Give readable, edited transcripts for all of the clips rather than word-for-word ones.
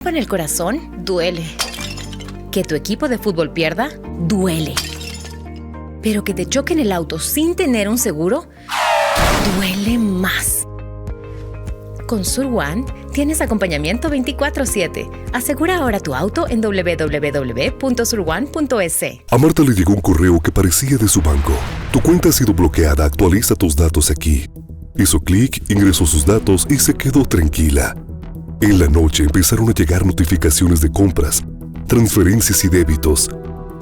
En el corazón, duele. Que tu equipo de fútbol pierda, duele. Pero que te choquen el auto sin tener un seguro, duele más. Con Sur-One tienes acompañamiento 24/7. Asegura ahora tu auto en www.surone.es. A Marta le llegó un correo que parecía de su banco. Tu cuenta ha sido bloqueada, actualiza tus datos aquí. Hizo clic, ingresó sus datos y se quedó tranquila. En la noche empezaron a llegar notificaciones de compras, transferencias y débitos.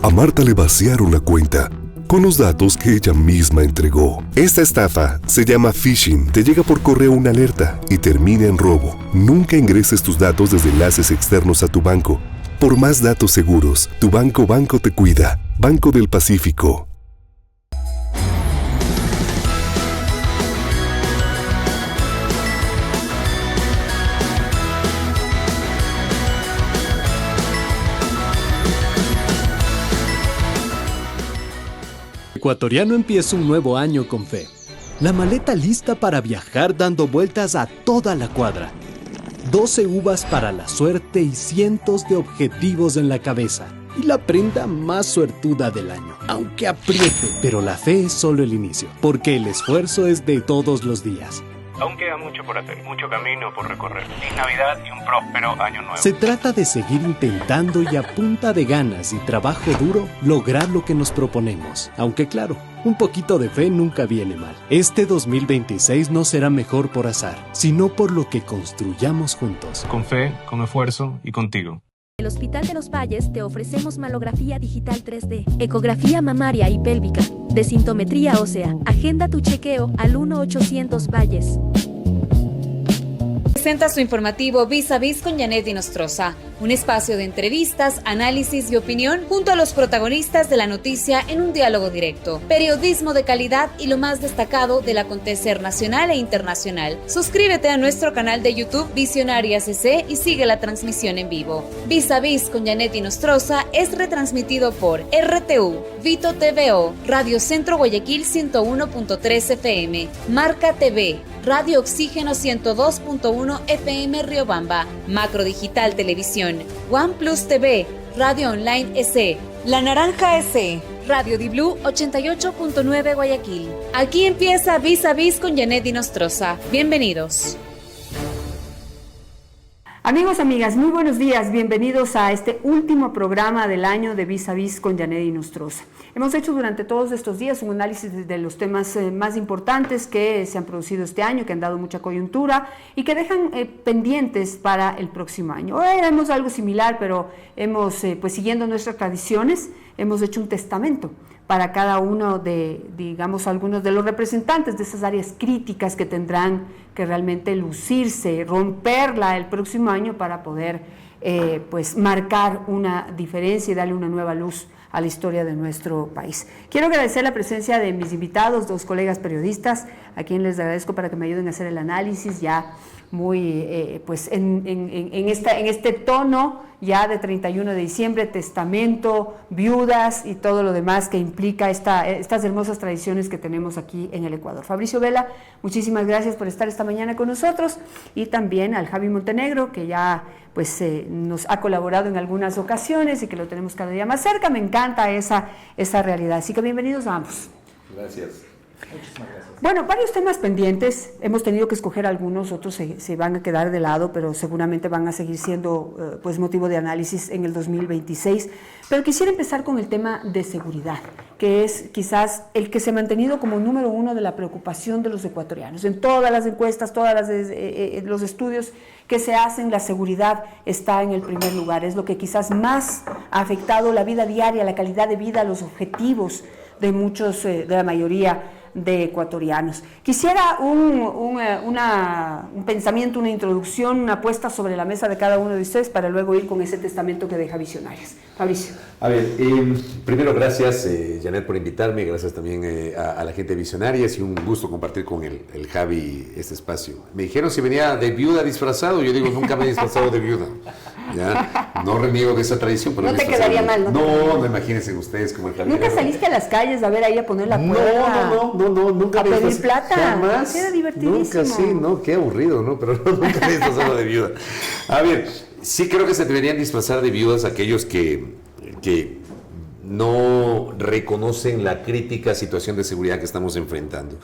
A Marta le vaciaron la cuenta con los datos que ella misma entregó. Esta estafa se llama phishing. Te llega por correo una alerta y termina en robo. Nunca ingreses tus datos desde enlaces externos a tu banco. Por más datos seguros, tu banco te cuida. Banco del Pacífico. Ecuatoriano empieza un nuevo año con fe. La maleta lista para viajar dando vueltas a toda la cuadra. 12 uvas para la suerte y cientos de objetivos en la cabeza. Y la prenda más suertuda del año. Aunque apriete, pero la fe es solo el inicio. Porque el esfuerzo es de todos los días. Aún queda mucho por hacer, mucho camino por recorrer. Feliz Navidad y un próspero año nuevo. Se trata de seguir intentando y a punta de ganas y trabajo duro lograr lo que nos proponemos. Aunque claro, un poquito de fe nunca viene mal. Este 2026 no será mejor por azar, sino por lo que construyamos juntos. Con fe, con esfuerzo y contigo. En el Hospital de los Valles te ofrecemos mamografía digital 3D, ecografía mamaria y pélvica, desintometría ósea. Agenda tu chequeo al 1-800 Valles. Presenta su informativo Vis a Vis con Janet Inostroza, un espacio de entrevistas, análisis y opinión junto a los protagonistas de la noticia en un diálogo directo. Periodismo de calidad y lo más destacado del acontecer nacional e internacional. Suscríbete a nuestro canal de YouTube Visionaria CC y sigue la transmisión en vivo. Vis a Vis con Janet Inostroza es retransmitido por RTU, Vito TVO, Radio Centro Guayaquil 101.3 FM, Marca TV, Radio Oxígeno 102.1 FM Riobamba, Macro Digital Televisión, OnePlus TV, Radio Online SE, La Naranja SE, Radio Di Blue 88.9 Guayaquil. Aquí empieza Vis a Vis con Janet Inostroza. Bienvenidos. Amigos, amigas, muy buenos días. Bienvenidos a este último programa del año de Vis a Vis con Janet Inostroza. Hemos hecho durante todos estos días un análisis de los temas más importantes que se han producido este año, que han dado mucha coyuntura y que dejan pendientes para el próximo año. Hoy haremos algo similar, pero hemos, pues siguiendo nuestras tradiciones, hemos hecho un testamento para cada uno de, digamos, algunos de los representantes de esas áreas críticas que tendrán que realmente lucirse, romperla el próximo año para poder, pues, marcar una diferencia y darle una nueva luz a la historia de nuestro país. Quiero agradecer la presencia de mis invitados, dos colegas periodistas, a quienes les agradezco para que me ayuden a hacer el análisis ya muy, pues, en este tono ya de 31 de diciembre, testamento, viudas y todo lo demás que implica estas hermosas tradiciones que tenemos aquí en el Ecuador. Fabricio Vela, muchísimas gracias por estar esta mañana con nosotros, y también al Javi Montenegro, que ya pues nos ha colaborado en algunas ocasiones y que lo tenemos cada día más cerca. Me encanta esa realidad, así que bienvenidos a ambos. Gracias. Muchísimas gracias. Bueno, varios temas pendientes, hemos tenido que escoger algunos, otros se van a quedar de lado, pero seguramente van a seguir siendo pues motivo de análisis en el 2026. Pero quisiera empezar con el tema de seguridad, que es quizás el que se ha mantenido como número uno de la preocupación de los ecuatorianos. En todas las encuestas, los estudios que se hacen, la seguridad está en el primer lugar. Es lo que quizás más ha afectado la vida diaria, la calidad de vida, los objetivos de muchos, de la mayoría de ecuatorianos. Quisiera un pensamiento, una introducción, una puesta sobre la mesa de cada uno de ustedes para luego ir con ese testamento que deja Visionarias. Fabricio. A ver, primero gracias Janet por invitarme, gracias también a la gente de Visionarias, y un gusto compartir con el Javi este espacio. Me dijeron si venía de viuda disfrazado, yo digo nunca me he disfrazado de viuda. ¿Ya? No reniego de esa tradición, pero no te quedaría mal, ¿no? No, imagínense ustedes como el Javi. ¿Nunca saliste a las calles a ver ahí a poner la puerta? No, nunca. A pedir plata. Jamás. Era divertidísimo. Nunca, sí, no, qué aburrido, ¿no? Pero nunca me he disfrazado de viuda. A ver, Sí creo que se deberían disfrazar de viudas aquellos que no reconocen la crítica situación de seguridad que estamos enfrentando.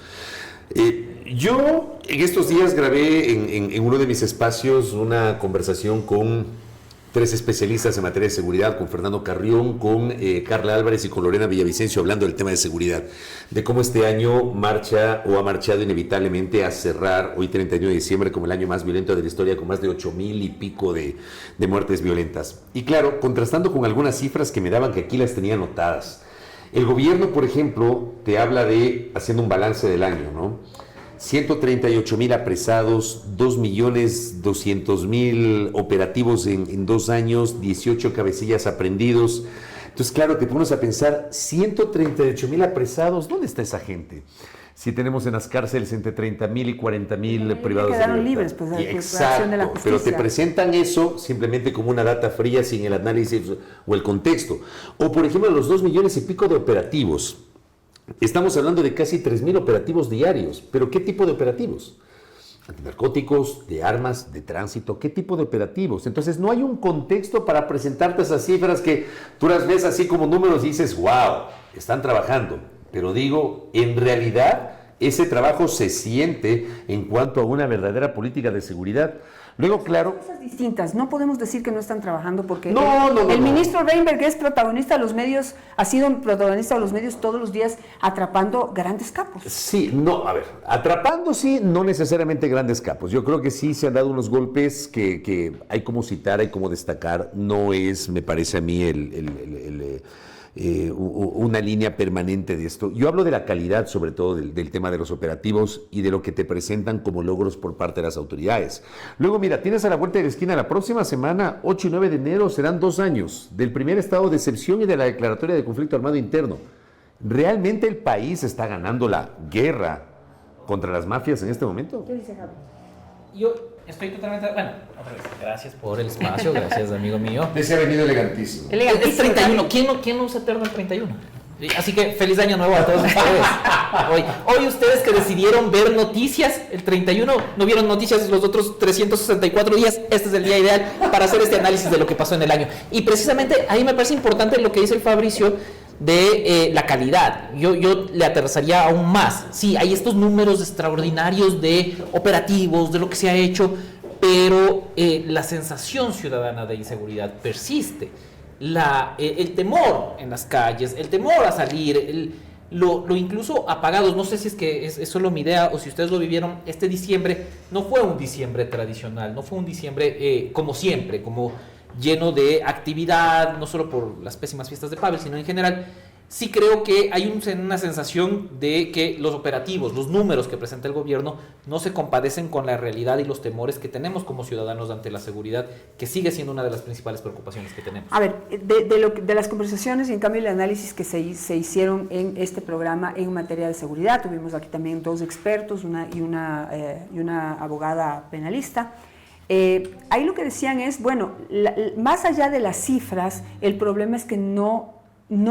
Yo en estos días grabé en uno de mis espacios una conversación con 3 especialistas en materia de seguridad, con Fernando Carrión, con Carla Álvarez y con Lorena Villavicencio, hablando del tema de seguridad, de cómo este año marcha o ha marchado inevitablemente a cerrar hoy 31 de diciembre como el año más violento de la historia, con más de 8,000 y pico de muertes violentas. Y claro, contrastando con algunas cifras que me daban que aquí las tenía anotadas. El gobierno, por ejemplo, te habla de, haciendo un balance del año, ¿no? 138,000 apresados, 2,200,000 operativos en 2 años, 18 cabecillas aprehendidos. Entonces, claro, te pones a pensar, 138,000 apresados, ¿dónde está esa gente? Si tenemos en las cárceles entre 30,000 y 40,000 privados de libertad. Libres, pues, exacto, de la justicia. pero te presentan eso simplemente como una data fría sin el análisis o el contexto. O, por ejemplo, los 2 millones y pico de operativos. Estamos hablando de casi 3,000 operativos diarios, pero ¿qué tipo de operativos? Antinarcóticos, de armas, de tránsito, ¿qué tipo de operativos? Entonces no hay un contexto para presentarte esas cifras que tú las ves así como números y dices, wow, están trabajando. Pero digo, en realidad ese trabajo se siente en cuanto a una verdadera política de seguridad. Luego, claro... Cosas distintas, no podemos decir que no están trabajando porque el ministro Reinberg es protagonista de los medios, ha sido protagonista de los medios todos los días atrapando grandes capos. Sí, no, a ver, atrapando sí, no necesariamente grandes capos. Yo creo que sí se han dado unos golpes que hay como citar, hay como destacar. No es, me parece a mí, una línea permanente de esto. Yo hablo de la calidad, sobre todo, del tema de los operativos y de lo que te presentan como logros por parte de las autoridades. Luego, mira, tienes a la vuelta de la esquina, la próxima semana, 8 y 9 de enero, serán 2 años del primer estado de excepción y de la declaratoria de conflicto armado interno. ¿Realmente el país está ganando la guerra contra las mafias en este momento? ¿Qué dice Javi? Yo estoy totalmente... Bueno, otra vez, gracias por el espacio, gracias, amigo mío. Ese ha venido elegantísimo. Es 31, ¿quién no se eterna el 31? Así que feliz año nuevo a todos ustedes. Hoy ustedes que decidieron ver noticias, el 31 no vieron noticias los otros 364 días, este es el día ideal para hacer este análisis de lo que pasó en el año. Y precisamente ahí me parece importante lo que dice el Fabricio de la calidad. Yo le aterrizaría aún más. Sí, hay estos números extraordinarios de operativos, de lo que se ha hecho, pero la sensación ciudadana de inseguridad persiste. El temor en las calles, el temor a salir, lo incluso apagados. No sé si es que es solo mi idea o si ustedes lo vivieron. Este diciembre no fue un diciembre tradicional, no fue un diciembre como siempre, como lleno de actividad, no solo por las pésimas fiestas de Pavel, sino en general. Sí creo que hay una sensación de que los operativos, los números que presenta el gobierno no se compadecen con la realidad y los temores que tenemos como ciudadanos ante la seguridad, que sigue siendo una de las principales preocupaciones que tenemos. A ver, de las conversaciones y en cambio el análisis que se hicieron en este programa en materia de seguridad, tuvimos aquí también 2 expertos y una abogada penalista. Ahí lo que decían es, bueno, más allá de las cifras, el problema es que no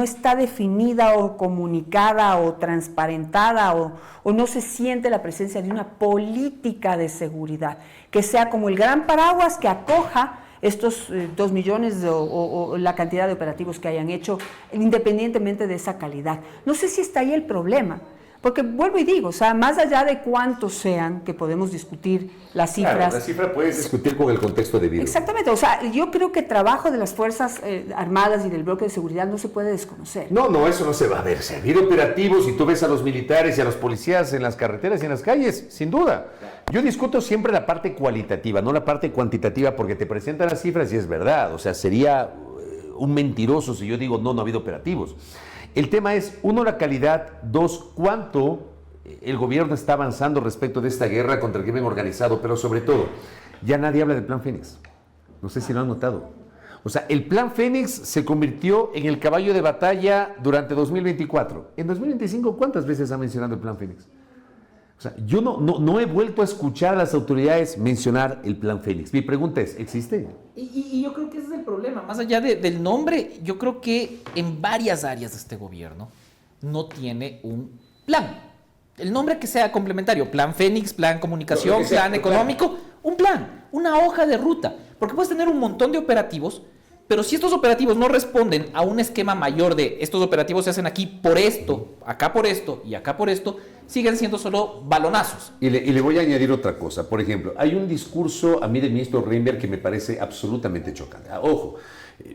está definida o comunicada o transparentada o no se siente la presencia de una política de seguridad que sea como el gran paraguas que acoja estos 2 millones o la cantidad de operativos que hayan hecho, independientemente de esa calidad. No sé si está ahí el problema. Porque vuelvo y digo, o sea, más allá de cuántos sean, que podemos discutir las cifras. Claro, la cifra puedes discutir con el contexto debido. Exactamente, o sea, yo creo que el trabajo de las Fuerzas Armadas y del bloque de seguridad no se puede desconocer. No, eso no se va a ver. Se ha habido operativos y tú ves a los militares y a los policías en las carreteras y en las calles, sin duda. Yo discuto siempre la parte cualitativa, no la parte cuantitativa, porque te presentan las cifras y es verdad. O sea, sería un mentiroso si yo digo no ha habido operativos. El tema es, 1, la calidad, 2, cuánto el gobierno está avanzando respecto de esta guerra contra el crimen organizado, pero sobre todo, ya nadie habla del Plan Fénix. No sé si lo han notado. O sea, el Plan Fénix se convirtió en el caballo de batalla durante 2024. En 2025, ¿cuántas veces ha mencionado el Plan Fénix? O sea, yo no he vuelto a escuchar a las autoridades mencionar el Plan Fénix. Mi pregunta es, ¿existe? Y yo creo que ese es el problema. Más allá del nombre, yo creo que en varias áreas de este gobierno no tiene un plan. El nombre que sea complementario, Plan Fénix, Plan Comunicación, Plan Económico, un plan, una hoja de ruta. Porque puedes tener un montón de operativos, pero si estos operativos no responden a un esquema mayor de estos operativos se hacen aquí por esto, acá por esto y acá por esto, siguen siendo solo balonazos. Y le voy a añadir otra cosa. Por ejemplo, hay un discurso a mí del ministro Reinberg que me parece absolutamente chocante. Ojo,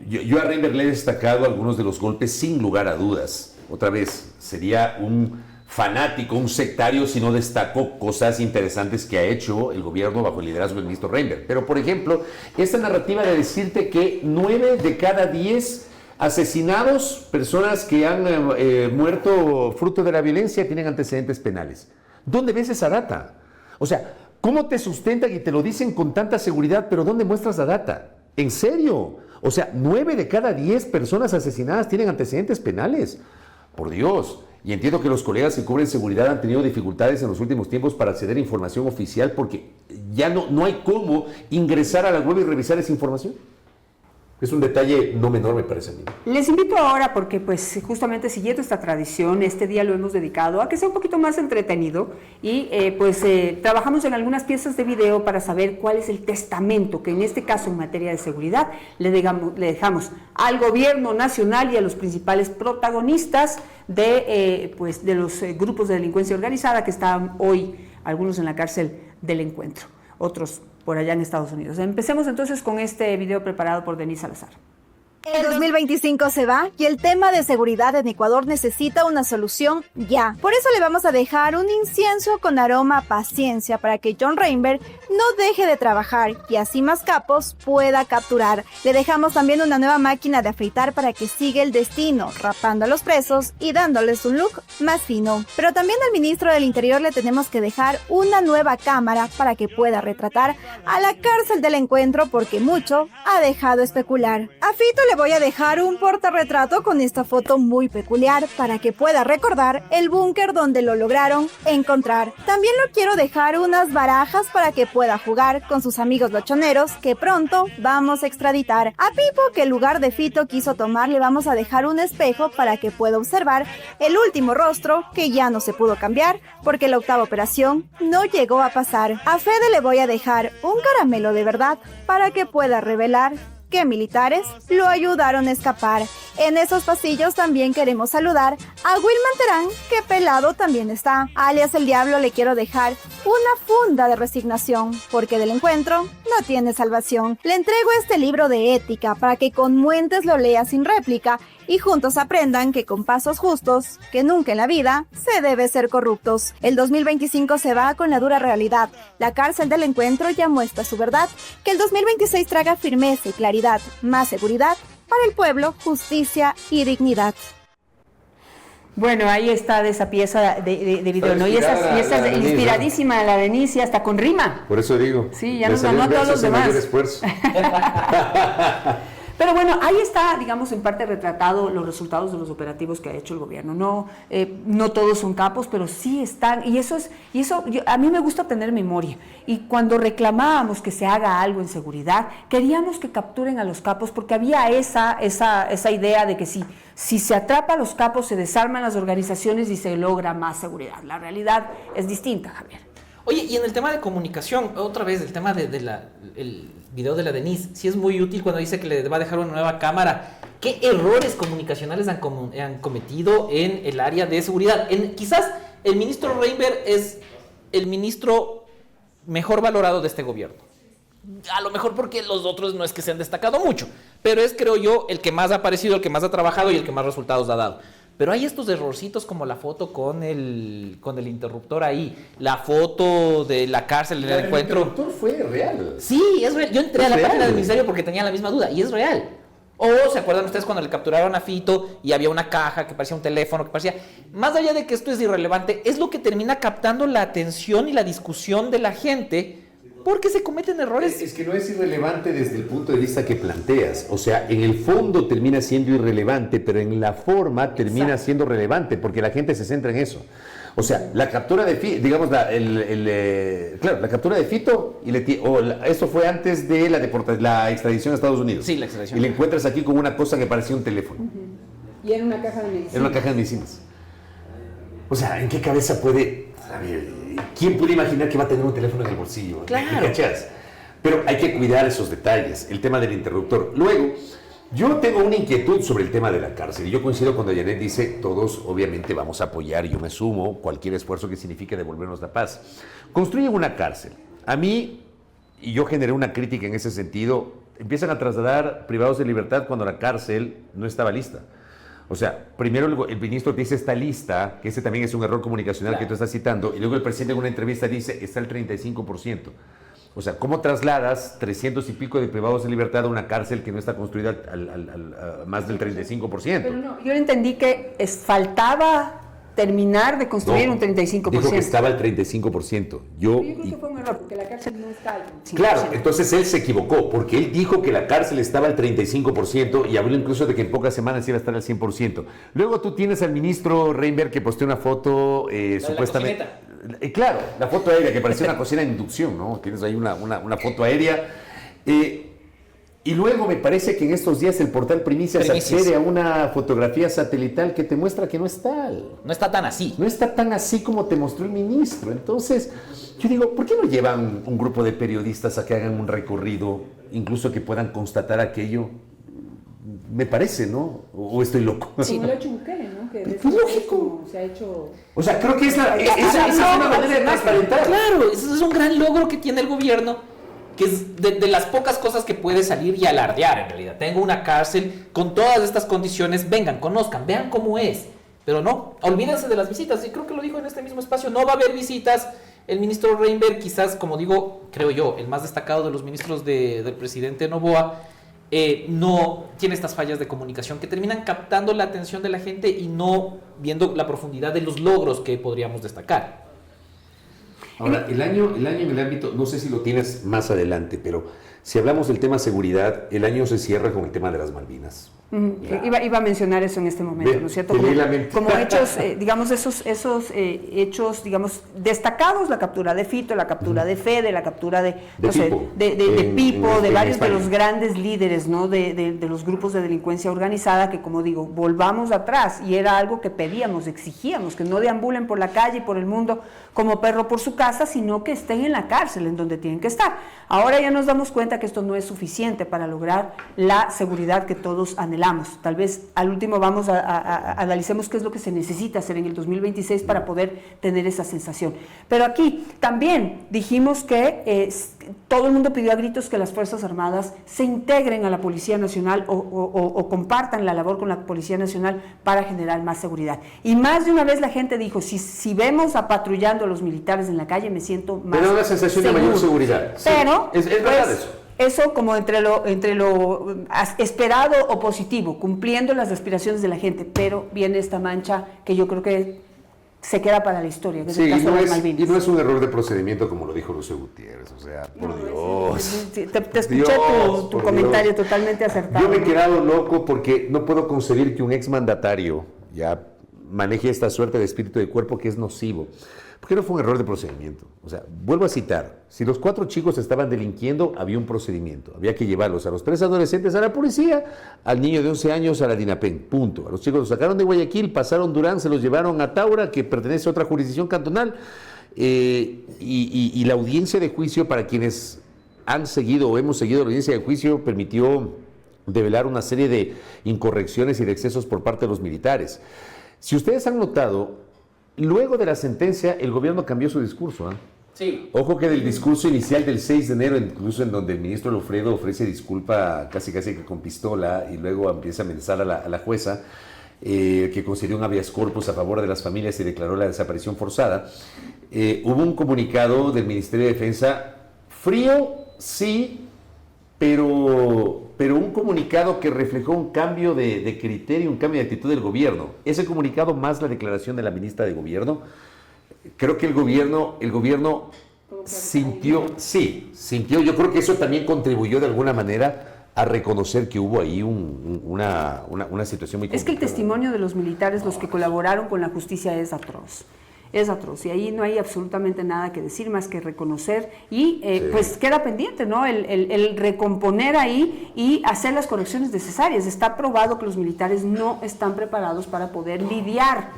yo a Reinberg le he destacado algunos de los golpes sin lugar a dudas. Otra vez, sería un fanático, un sectario si no destacó cosas interesantes que ha hecho el gobierno bajo el liderazgo del ministro Reinberg. Pero, por ejemplo, esta narrativa de decirte que 9 de cada 10 asesinados, personas que han muerto fruto de la violencia, tienen antecedentes penales. ¿Dónde ves esa data? O sea, ¿cómo te sustentan y te lo dicen con tanta seguridad, pero dónde muestras la data? ¿En serio? O sea, 9 de cada 10 personas asesinadas tienen antecedentes penales. Por Dios. Y entiendo que los colegas que cubren seguridad han tenido dificultades en los últimos tiempos para acceder a información oficial porque ya no hay cómo ingresar a la web y revisar esa información. Es un detalle no menor, me parece a mí. Les invito ahora porque pues justamente siguiendo esta tradición, este día lo hemos dedicado a que sea un poquito más entretenido y trabajamos en algunas piezas de video para saber cuál es el testamento que en este caso en materia de seguridad le dejamos al gobierno nacional y a los principales protagonistas de los grupos de delincuencia organizada que están hoy algunos en la cárcel del Encuentro, otros por allá en Estados Unidos. Empecemos entonces con este video preparado por Denise Salazar. El 2025 se va y el tema de seguridad en Ecuador necesita una solución ya. Por eso le vamos a dejar un incienso con aroma a paciencia para que John Reinberg no deje de trabajar y así más capos pueda capturar. Le dejamos también una nueva máquina de afeitar para que siga el destino, rapando a los presos y dándoles un look más fino. Pero también al ministro del Interior le tenemos que dejar una nueva cámara para que pueda retratar a la cárcel del Encuentro porque mucho ha dejado especular. A Fito le voy a dejar un portarretrato con esta foto muy peculiar para que pueda recordar el búnker donde lo lograron encontrar. También lo quiero dejar unas barajas para que pueda jugar con sus amigos lochoneros que pronto vamos a extraditar. A Pipo, que en lugar de Fito quiso tomar, le vamos a dejar un espejo para que pueda observar el último rostro que ya no se pudo cambiar porque la octava operación no llegó a pasar. A Fede le voy a dejar un caramelo de verdad para que pueda revelar que militares lo ayudaron a escapar. En esos pasillos también queremos saludar a Wilman Terán, que pelado también está. Alias el Diablo le quiero dejar una funda de resignación, porque del Encuentro no tiene salvación. Le entrego este libro de ética para que con Muentes lo lea sin réplica y juntos aprendan que con pasos justos, que nunca en la vida se debe ser corruptos. El 2025 se va con la dura realidad. La cárcel del Encuentro ya muestra su verdad. Que el 2026 traga firmeza y claridad, más seguridad para el pueblo, justicia y dignidad. Bueno, ahí está de esa pieza de video, ¿no? Y esa es inspiradísima la Denise, hasta con rima. Por eso digo. Sí, ya nos ganó a todos los demás. Pero bueno, ahí está, digamos, en parte retratado los resultados de los operativos que ha hecho el gobierno. No todos son capos, pero sí están, a mí me gusta tener memoria. Y cuando reclamábamos que se haga algo en seguridad, queríamos que capturen a los capos, porque había esa idea de que si se atrapa a los capos, se desarman las organizaciones y se logra más seguridad. La realidad es distinta, Javier. Oye, y en el tema de comunicación, otra vez, el tema del video de la Denise, sí es muy útil cuando dice que le va a dejar una nueva cámara. ¿Qué errores comunicacionales han cometido en el área de seguridad? Quizás el ministro Reinberg es el ministro mejor valorado de este gobierno. A lo mejor porque los otros no es que se han destacado mucho, pero es, creo yo, el que más ha aparecido, el que más ha trabajado y el que más resultados ha dado. Pero hay estos errorcitos como la foto con el interruptor ahí, la foto de la cárcel del Encuentro. El interruptor fue real. Sí, es real. Yo entré a la página del ministerio porque tenía la misma duda y es real. O ¿se acuerdan ustedes cuando le capturaron a Fito y había una caja que parecía un teléfono, que parecía... Más allá de que esto es irrelevante, es lo que termina captando la atención y la discusión de la gente porque se cometen errores. Es que no es irrelevante desde el punto de vista que planteas. O sea, en el fondo termina siendo irrelevante, pero en la forma termina siendo relevante, porque la gente se centra en eso. O sea, la captura de Fito, digamos, la captura de Fito, eso fue antes de la extradición a Estados Unidos. Sí, la extradición. Y le encuentras aquí con una cosa que parecía un teléfono. Y en una caja de medicinas. En una caja de medicinas. O sea, ¿en qué cabeza puede... A ver, ¿quién puede imaginar que va a tener un teléfono en el bolsillo? Claro. ¿Me cachas? Pero hay que cuidar esos detalles, el tema del interruptor. Luego, yo tengo una inquietud sobre el tema de la cárcel. Y yo coincido cuando Janet dice, todos obviamente vamos a apoyar, yo me sumo, cualquier esfuerzo que signifique devolvernos la paz. Construyen una cárcel. A mí, y yo generé una crítica en ese sentido, empiezan a trasladar privados de libertad cuando la cárcel no estaba lista. O sea, primero el ministro te dice está lista, que ese también es un error comunicacional que tú estás citando, y luego el presidente en una entrevista dice está el 35%. O sea, ¿cómo trasladas 300 y pico de privados de libertad a una cárcel que no está construida a más del 35%? Pero no, yo entendí que faltaba terminar de construir un 35%. Dijo que estaba al 35%. Yo creo que fue un error, porque la cárcel no está al 35%. Claro, entonces él se equivocó, porque él dijo que la cárcel estaba al 35% y habló incluso de que en pocas semanas iba a estar al 100%. Luego tú tienes al ministro Reinberg que posteó una foto supuestamente... Claro, la foto aérea, que parecía una cocina de inducción, ¿no? Tienes ahí una foto aérea. Y luego me parece que en estos días el portal Primicias accede a una fotografía satelital que te muestra que no es tal. No está tan así. No está tan así como te mostró el ministro. Entonces, yo digo, ¿por qué no llevan un grupo de periodistas a que hagan un recorrido, incluso que puedan constatar aquello? Me parece, ¿no? ¿O estoy loco? Sí, como lo ha hecho Bukele, ¿no? Que es lógico. Se ha hecho... O sea, creo que esa es una manera de transparentar. Claro, ese es un gran logro que tiene el gobierno, que es de las pocas cosas que puede salir y alardear en realidad. Tengo una cárcel con todas estas condiciones, vengan, conozcan, vean cómo es. Pero no, olvídense de las visitas, y creo que lo dijo en este mismo espacio, no va a haber visitas. El ministro Reinberg, quizás, como digo, creo yo, el más destacado de los ministros del presidente Noboa, no tiene estas fallas de comunicación que terminan captando la atención de la gente y no viendo la profundidad de los logros que podríamos destacar. Ahora, el año en el ámbito, no sé si lo tienes más adelante, pero si hablamos del tema seguridad, el año se cierra con el tema de las Malvinas. Iba a mencionar eso en este momento, ¿no es cierto? Como hechos, digamos, esos hechos, digamos, destacados, la captura de Fito, la captura de Fede, la captura de Pipo, de varios de los grandes líderes, ¿no? De los grupos de delincuencia organizada, que, como digo, volvamos atrás, y era algo que pedíamos, exigíamos, que no deambulen por la calle y por el mundo como perro por su casa, sino que estén en la cárcel, en donde tienen que estar. Ahora ya nos damos cuenta que esto no es suficiente para lograr la seguridad que todos anhelamos. Tal vez al último vamos a analicemos qué es lo que se necesita hacer en el 2026 para poder tener esa sensación. Pero aquí también dijimos que todo el mundo pidió a gritos que las Fuerzas Armadas se integren a la Policía Nacional o compartan la labor con la Policía Nacional para generar más seguridad. Y más de una vez la gente dijo, si vemos a patrullando a los militares en la calle, me siento más seguro. Me da una sensación de mayor seguridad. Pero, sí, es verdad eso. Eso como entre lo esperado o positivo, cumpliendo las aspiraciones de la gente, pero viene esta mancha que yo creo que se queda para la historia, que es el caso de Malvinas. Y no es un error de procedimiento como lo dijo Lucio Gutiérrez, o sea, por Dios. Te escuché tu comentario totalmente acertado. Yo me he quedado loco porque no puedo concebir que un exmandatario ya maneje esta suerte de espíritu de cuerpo que es nocivo. Porque no fue un error de procedimiento. O sea, vuelvo a citar, si los 4 chicos estaban delinquiendo, había un procedimiento. Había que llevarlos a los 3 adolescentes a la policía, al niño de 11 años a la DINAPEN, punto. A los chicos los sacaron de Guayaquil, pasaron Durán, se los llevaron a Taura, que pertenece a otra jurisdicción cantonal, y la audiencia de juicio, para quienes han seguido o hemos seguido la audiencia de juicio, permitió develar una serie de incorrecciones y de excesos por parte de los militares. Si ustedes han notado, luego de la sentencia, el gobierno cambió su discurso. Sí. Ojo que del discurso inicial del 6 de enero, incluso en donde el ministro Lofredo ofrece disculpa casi que con pistola y luego empieza a amenazar a la jueza, que concedió un habeas corpus a favor de las familias y declaró la desaparición forzada, hubo un comunicado del Ministerio de Defensa frío, sí, pero un comunicado que reflejó un cambio de criterio, un cambio de actitud del gobierno. Ese comunicado más la declaración de la ministra de Gobierno, creo que el gobierno sintió, yo creo que eso también contribuyó de alguna manera a reconocer que hubo ahí una situación muy complicada. Es que el testimonio de los militares, los que colaboraron con la justicia, es atroz. Es atroz, y ahí no hay absolutamente nada que decir más que reconocer y pues queda pendiente, ¿no? El recomponer ahí y hacer las correcciones necesarias. Está probado que los militares no están preparados para poder lidiar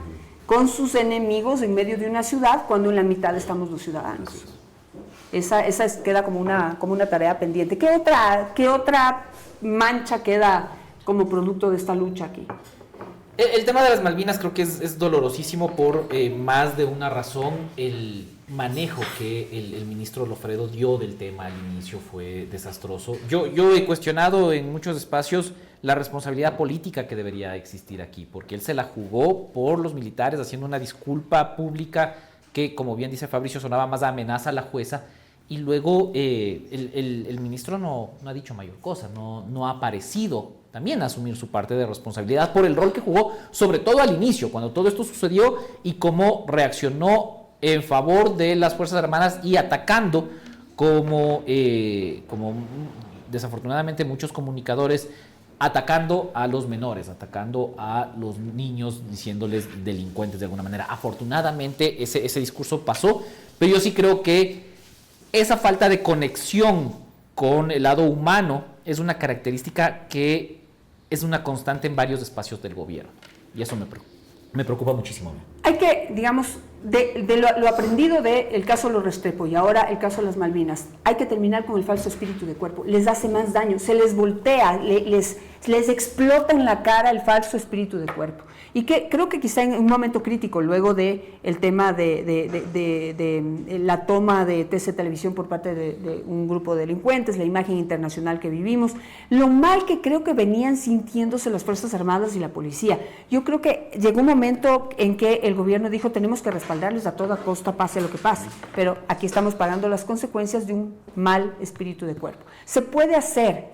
con sus enemigos en medio de una ciudad cuando en la mitad estamos los ciudadanos. Esa queda como una tarea pendiente. ¿Qué otra mancha queda como producto de esta lucha aquí? El tema de las Malvinas creo que es dolorosísimo por más de una razón. El manejo que el ministro Lofredo dio del tema al inicio fue desastroso. Yo he cuestionado en muchos espacios la responsabilidad política que debería existir aquí, porque él se la jugó por los militares haciendo una disculpa pública que, como bien dice Fabricio, sonaba más a amenaza a la jueza, y luego el ministro no ha dicho mayor cosa, no ha aparecido también a asumir su parte de responsabilidad por el rol que jugó, sobre todo al inicio, cuando todo esto sucedió, y cómo reaccionó en favor de las Fuerzas Armadas y atacando como desafortunadamente muchos comunicadores, atacando a los menores, atacando a los niños, diciéndoles delincuentes de alguna manera. Afortunadamente ese discurso pasó, pero yo sí creo que esa falta de conexión con el lado humano es una característica que es una constante en varios espacios del gobierno, y eso me preocupa muchísimo. Hay que, digamos, de lo aprendido del caso Los Restrepo y ahora el caso de las Malvinas, hay que terminar con el falso espíritu de cuerpo. Les hace más daño, se les voltea, les explota en la cara el falso espíritu de cuerpo. Y que creo que quizá en un momento crítico, luego de el tema de la toma de TC Televisión por parte de un grupo de delincuentes, la imagen internacional que vivimos, lo mal que creo que venían sintiéndose las Fuerzas Armadas y la policía. Yo creo que llegó un momento en que el gobierno dijo, tenemos que respaldarles a toda costa, pase lo que pase, pero aquí estamos pagando las consecuencias de un mal espíritu de cuerpo. Se puede hacer,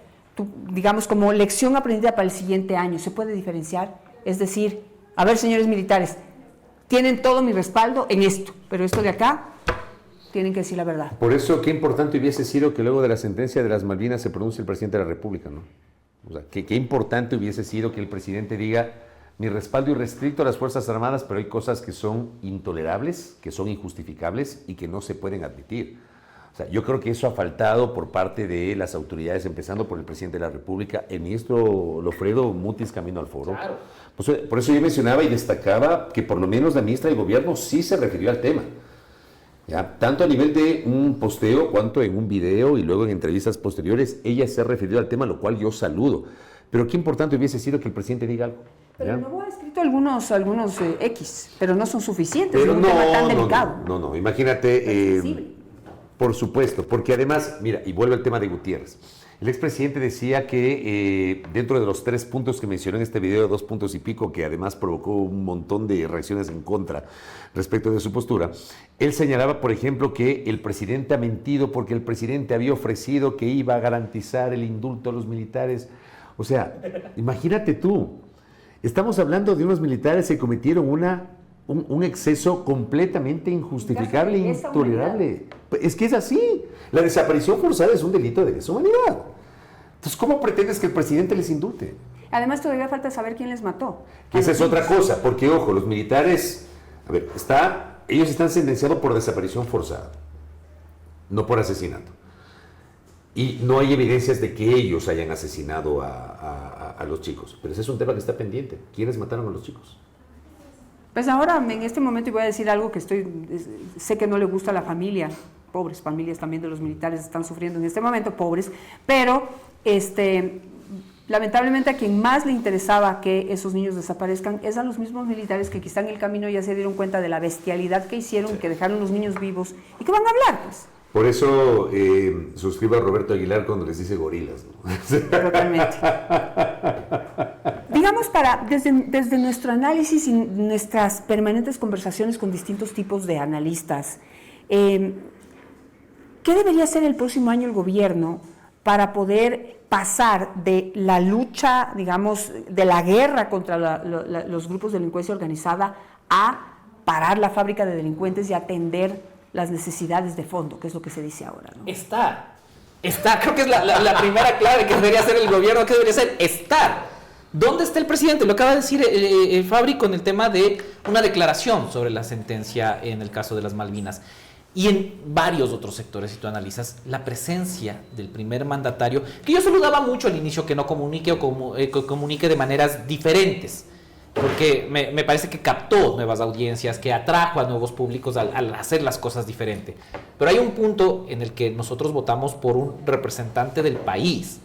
digamos, como lección aprendida para el siguiente año, se puede diferenciar. Es decir, a ver, señores militares, tienen todo mi respaldo en esto, pero esto de acá, tienen que decir la verdad. Por eso, qué importante hubiese sido que luego de la sentencia de las Malvinas se pronuncie el presidente de la República, ¿no? O sea, qué importante hubiese sido que el presidente diga, mi respaldo irrestricto a las Fuerzas Armadas, pero hay cosas que son intolerables, que son injustificables y que no se pueden admitir. O sea, yo creo que eso ha faltado por parte de las autoridades, empezando por el presidente de la República, el ministro Lofredo Mutis camino al foro. Claro. Por eso yo mencionaba y destacaba que por lo menos la ministra del Gobierno sí se refirió al tema. ¿Ya? Tanto a nivel de un posteo, cuanto en un video y luego en entrevistas posteriores, ella se ha referido al tema, lo cual yo saludo. Pero qué importante hubiese sido que el presidente diga algo. Pero luego ha escrito algunos X, pero no son suficientes. Pero es un tema tan delicado. No, imagínate... Por supuesto, porque además, mira, y vuelve al tema de Gutiérrez. El expresidente decía que dentro de los 3 puntos que mencionó en este video, 2 puntos y pico, que además provocó un montón de reacciones en contra respecto de su postura, él señalaba, por ejemplo, que el presidente ha mentido porque el presidente había ofrecido que iba a garantizar el indulto a los militares. O sea, imagínate tú, estamos hablando de unos militares que cometieron un exceso completamente injustificable e intolerable. Es que es así. La desaparición forzada es un delito de lesa humanidad. Entonces, ¿cómo pretendes que el presidente les indulte? Además, todavía falta saber quién les mató. Esa es otra cosa, porque, ojo, los militares, a ver, ellos están sentenciados por desaparición forzada, no por asesinato. Y no hay evidencias de que ellos hayan asesinado a los chicos. Pero ese es un tema que está pendiente. ¿Quiénes mataron a los chicos? Pues ahora, en este momento, voy a decir algo que sé que no le gusta a la familia, pobres familias también de los militares están sufriendo en este momento, pobres, pero lamentablemente a quien más le interesaba que esos niños desaparezcan es a los mismos militares que quizá en el camino ya se dieron cuenta de la bestialidad que hicieron, que dejaron los niños vivos y que van a hablar, pues. Por eso suscribo a Roberto Aguilar cuando les dice gorilas, ¿no? Totalmente. Digamos, desde nuestro análisis y nuestras permanentes conversaciones con distintos tipos de analistas, ¿qué debería hacer el próximo año el gobierno para poder pasar de la lucha, digamos, de la guerra contra los grupos de delincuencia organizada a parar la fábrica de delincuentes y atender las necesidades de fondo, que es lo que se dice ahora, ¿no? Está, creo que es la primera clave que debería hacer el gobierno, que debería ser estar. ¿Dónde está el presidente? Lo acaba de decir Fabri con el tema de una declaración sobre la sentencia en el caso de las Malvinas. Y en varios otros sectores, si tú analizas, la presencia del primer mandatario, que yo saludaba mucho al inicio que no comunique o comunique de maneras diferentes, porque me parece que captó nuevas audiencias, que atrajo a nuevos públicos al hacer las cosas diferente. Pero hay un punto en el que nosotros votamos por un representante del país,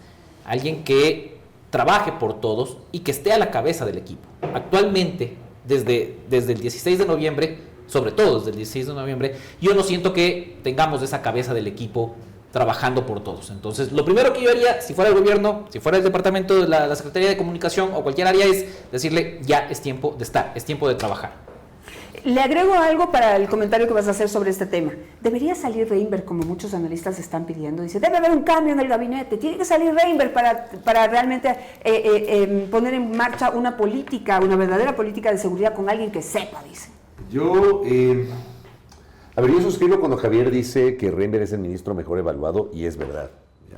alguien que trabaje por todos y que esté a la cabeza del equipo. Actualmente, desde el 16 de noviembre, sobre todo desde el 16 de noviembre, yo no siento que tengamos esa cabeza del equipo trabajando por todos. Entonces, lo primero que yo haría, si fuera el gobierno, si fuera el departamento de la Secretaría de Comunicación o cualquier área, es decirle, ya es tiempo de estar, es tiempo de trabajar. Le agrego algo para el comentario que vas a hacer sobre este tema. Debería salir Reinberg, como muchos analistas están pidiendo. Dice, debe haber un cambio en el gabinete, tiene que salir Reinberg para realmente poner en marcha una política, una verdadera política de seguridad con alguien que sepa, dice. Yo suscribo cuando Javier dice que Reinberg es el ministro mejor evaluado, y es verdad.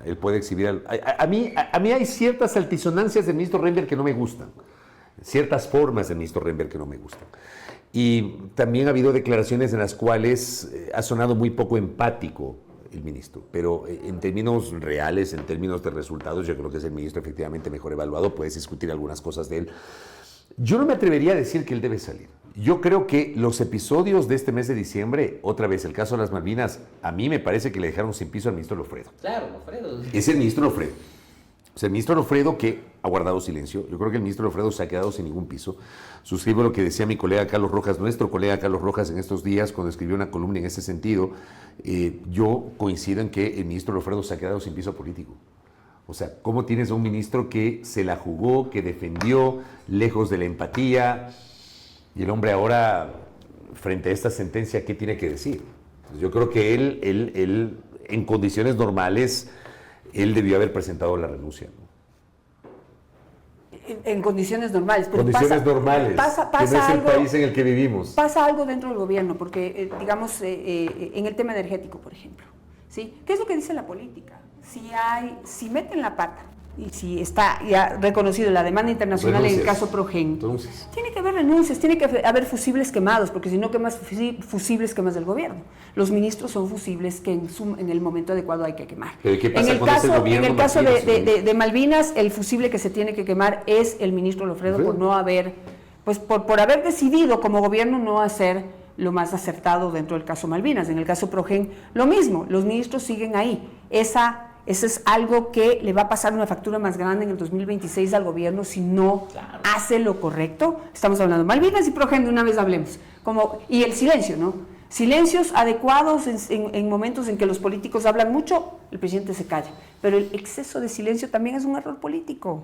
Él puede exhibir... A mí hay ciertas altisonancias del ministro Reinberg que no me gustan. Ciertas formas del ministro Reinberg que no me gustan. Y también ha habido declaraciones en las cuales ha sonado muy poco empático el ministro. Pero en términos reales, en términos de resultados, yo creo que es el ministro efectivamente mejor evaluado. Puedes discutir algunas cosas de él. Yo no me atrevería a decir que él debe salir. Yo creo que los episodios de este mes de diciembre, otra vez el caso de las Malvinas, a mí me parece que le dejaron sin piso al ministro Loffredo. Claro, Loffredo. Es el ministro Loffredo. Es el ministro Loffredo que ha guardado silencio. Yo creo que el ministro Loffredo se ha quedado sin ningún piso. Suscribo lo que decía mi colega Carlos Rojas, nuestro colega Carlos Rojas, en estos días, cuando escribió una columna en ese sentido. Yo coincido en que el ministro Loffredo se ha quedado sin piso político. O sea, ¿cómo tienes a un ministro que se la jugó, que defendió, lejos de la empatía? Y el hombre ahora, frente a esta sentencia, ¿qué tiene que decir? Yo creo que él en condiciones normales, él debió haber presentado la renuncia, ¿no? En condiciones normales. Pero condiciones normales, pasa que no es algo, el país en el que vivimos. Pasa algo dentro del gobierno, porque, digamos, en el tema energético, por ejemplo, ¿sí? ¿Qué es lo que dice la política? Si meten la pata y si está ya reconocido la demanda internacional renuncias. En el caso Progen, entonces, tiene que haber renuncias, tiene que haber fusibles quemados, porque si no quemas fusibles, quemas del gobierno. Los ministros son fusibles que en el momento adecuado hay que quemar. ¿Pero qué pasa en el caso de Malvinas, el fusible que se tiene que quemar es el ministro Loffredo por no haber, pues por haber decidido como gobierno no hacer lo más acertado dentro del caso Malvinas. En el caso Progen, lo mismo, los ministros siguen ahí. Eso es algo que le va a pasar una factura más grande en el 2026 al gobierno si no hace lo correcto. Estamos hablando de Malvinas y Progen, de una vez hablemos. Y el silencio, ¿no? Silencios adecuados en momentos en que los políticos hablan mucho, el presidente se calla. Pero el exceso de silencio también es un error político.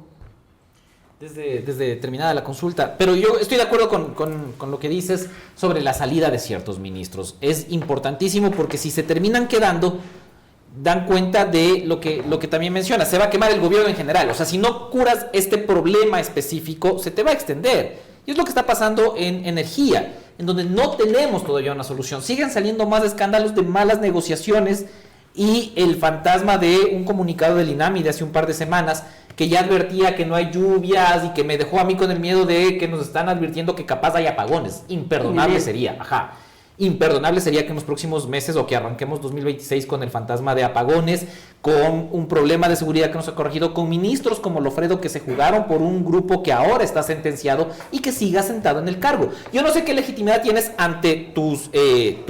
Desde terminada la consulta, pero yo estoy de acuerdo con lo que dices sobre la salida de ciertos ministros. Es importantísimo porque si se terminan quedando, dan cuenta de lo que también menciona, se va a quemar el gobierno en general. O sea, si no curas este problema específico, se te va a extender. Y es lo que está pasando en energía, en donde no tenemos todavía una solución. Siguen saliendo más escándalos de malas negociaciones y el fantasma de un comunicado del INAMI de hace un par de semanas que ya advertía que no hay lluvias y que me dejó a mí con el miedo de que nos están advirtiendo que capaz hay apagones. Imperdonable sería, imperdonable sería que en los próximos meses o que arranquemos 2026 con el fantasma de apagones, con un problema de seguridad que no se ha corregido, con ministros como Loffredo que se jugaron por un grupo que ahora está sentenciado y que siga sentado en el cargo. Yo no sé qué legitimidad tienes ante tu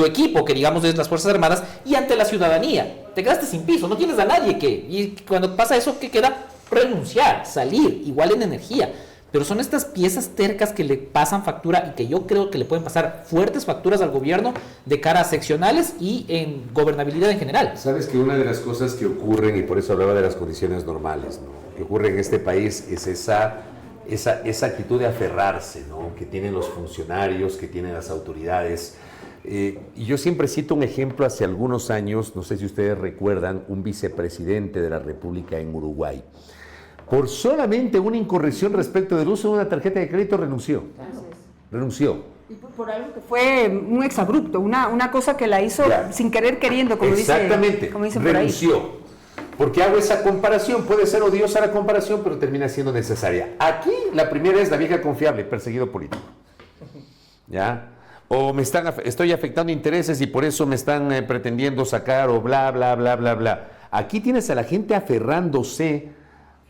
equipo, que digamos es las Fuerzas Armadas, y ante la ciudadanía. Te quedaste sin piso, no tienes a nadie y cuando pasa eso, ¿qué queda? Renunciar, salir, igual en energía. Pero son estas piezas tercas que le pasan factura y que yo creo que le pueden pasar fuertes facturas al gobierno de cara a seccionales y en gobernabilidad en general. Sabes que una de las cosas que ocurren, y por eso hablaba de las condiciones normales, ¿no?, que ocurre en este país es esa actitud de aferrarse, ¿no?, que tienen los funcionarios, que tienen las autoridades. Y yo siempre cito un ejemplo hace algunos años, no sé si ustedes recuerdan, un vicepresidente de la República en Uruguay. Por solamente una incorrección respecto del uso de una tarjeta de crédito renunció. Renunció. Y por algo que fue un exabrupto, una cosa que la hizo sin querer queriendo, como exactamente, dice por ahí. Renunció. Porque hago esa comparación, puede ser odiosa la comparación, pero termina siendo necesaria. Aquí la primera es la vieja confiable, perseguido político. ¿Ya? O estoy afectando intereses y por eso me están pretendiendo sacar o bla, bla, bla, bla, bla. Aquí tienes a la gente aferrándose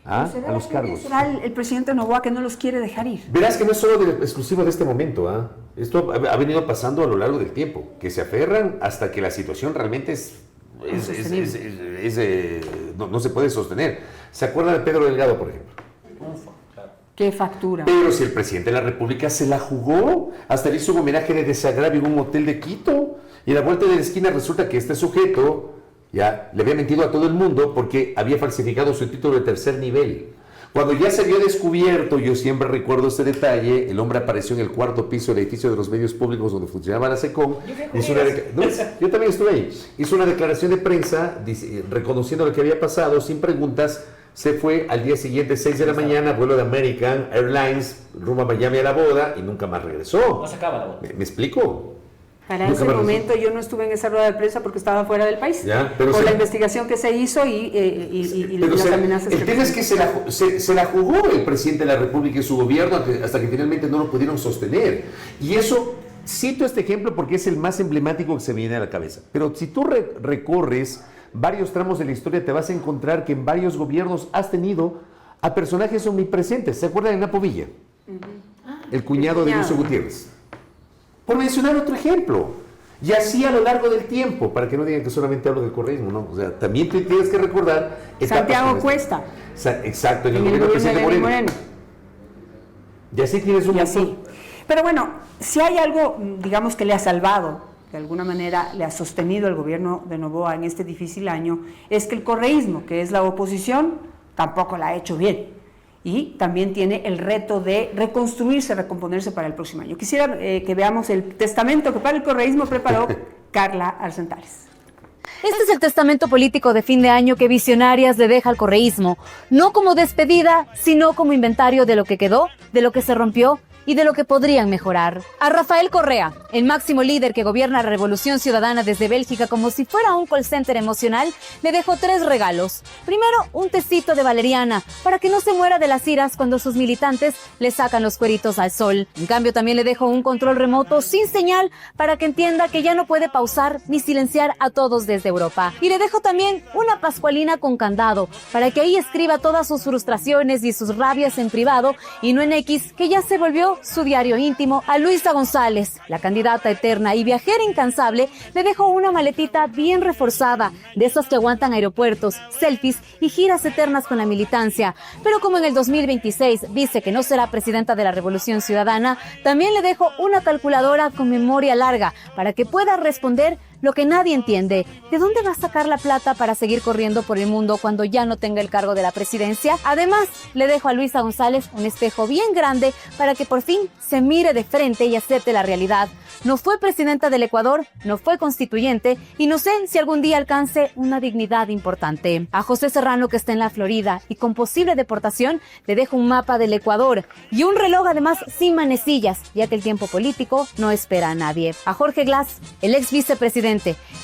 a los cargos. ¿Será el presidente Noboa que no los quiere dejar ir? Verás que no es solo exclusivo de este momento. Esto ha venido pasando a lo largo del tiempo, que se aferran hasta que la situación realmente no se puede sostener. ¿Se acuerda de Pedro Delgado, por ejemplo? ¿Qué factura? Pero si el presidente de la República se la jugó, hasta le hizo un homenaje de desagravio en un hotel de Quito, y a la vuelta de la esquina resulta que este sujeto ya le había mentido a todo el mundo porque había falsificado su título de tercer nivel. Cuando ya se había descubierto, yo siempre recuerdo este detalle, el hombre apareció en el cuarto piso del edificio de los medios públicos donde funcionaba la SECOM. Yo también estuve ahí. Hizo una declaración de prensa reconociendo lo que había pasado, sin preguntas. Se fue al día siguiente, 6 de la mañana, vuelo de American Airlines, rumbo a Miami a la boda, y nunca más regresó. No se acaba la boda. ¿Me explico? Para ese momento yo no estuve en esa rueda de prensa porque estaba fuera del país. Por la investigación que se hizo y las amenazas. El tema es que se la jugó el presidente de la República y su gobierno hasta que finalmente no lo pudieron sostener. Y eso, cito este ejemplo porque es el más emblemático que se me viene a la cabeza. Pero si tú recorres varios tramos de la historia, te vas a encontrar que en varios gobiernos has tenido a personajes omnipresentes. ¿Se acuerdan de Napo Villa? El cuñado de Lucio Gutiérrez. Por mencionar otro ejemplo. Y así a lo largo del tiempo, para que no digan que solamente hablo del correísmo, ¿no? O sea, también tú tienes que recordar... Santiago Cuesta. Exacto, en el gobierno del presidente Moreno. Y así tienes un... Pero bueno, si hay algo, digamos, que le ha salvado, de alguna manera le ha sostenido el gobierno de Noboa en este difícil año, es que el correísmo, que es la oposición, tampoco la ha hecho bien. Y también tiene el reto de reconstruirse, recomponerse para el próximo año. Quisiera que veamos el testamento que para el correísmo preparó Carla Arzentales. Este es el testamento político de fin de año que Visionarias le deja al correísmo, no como despedida, sino como inventario de lo que quedó, de lo que se rompió y de lo que podrían mejorar. A Rafael Correa, el máximo líder que gobierna la Revolución Ciudadana desde Bélgica como si fuera un call center emocional, le dejó 3 regalos. Primero, un tecito de valeriana, para que no se muera de las iras cuando sus militantes le sacan los cueritos al sol. En cambio, también le dejó un control remoto sin señal, para que entienda que ya no puede pausar ni silenciar a todos desde Europa. Y le dejó también una pascualina con candado, para que ahí escriba todas sus frustraciones y sus rabias en privado, y no en X, que ya se volvió su diario íntimo. A Luisa González, la candidata eterna y viajera incansable, le dejó una maletita bien reforzada, de esas que aguantan aeropuertos, selfies y giras eternas con la militancia. Pero como en el 2026 dice que no será presidenta de la Revolución Ciudadana, también le dejó una calculadora con memoria larga, para que pueda responder lo que nadie entiende. ¿De dónde va a sacar la plata para seguir corriendo por el mundo cuando ya no tenga el cargo de la presidencia? Además, le dejo a Luisa González un espejo bien grande para que por fin se mire de frente y acepte la realidad. No fue presidenta del Ecuador, no fue constituyente y no sé si algún día alcance una dignidad importante. A José Serrano, que está en la Florida y con posible deportación, le dejo un mapa del Ecuador y un reloj además sin manecillas, ya que el tiempo político no espera a nadie. A Jorge Glass, el ex vicepresidente,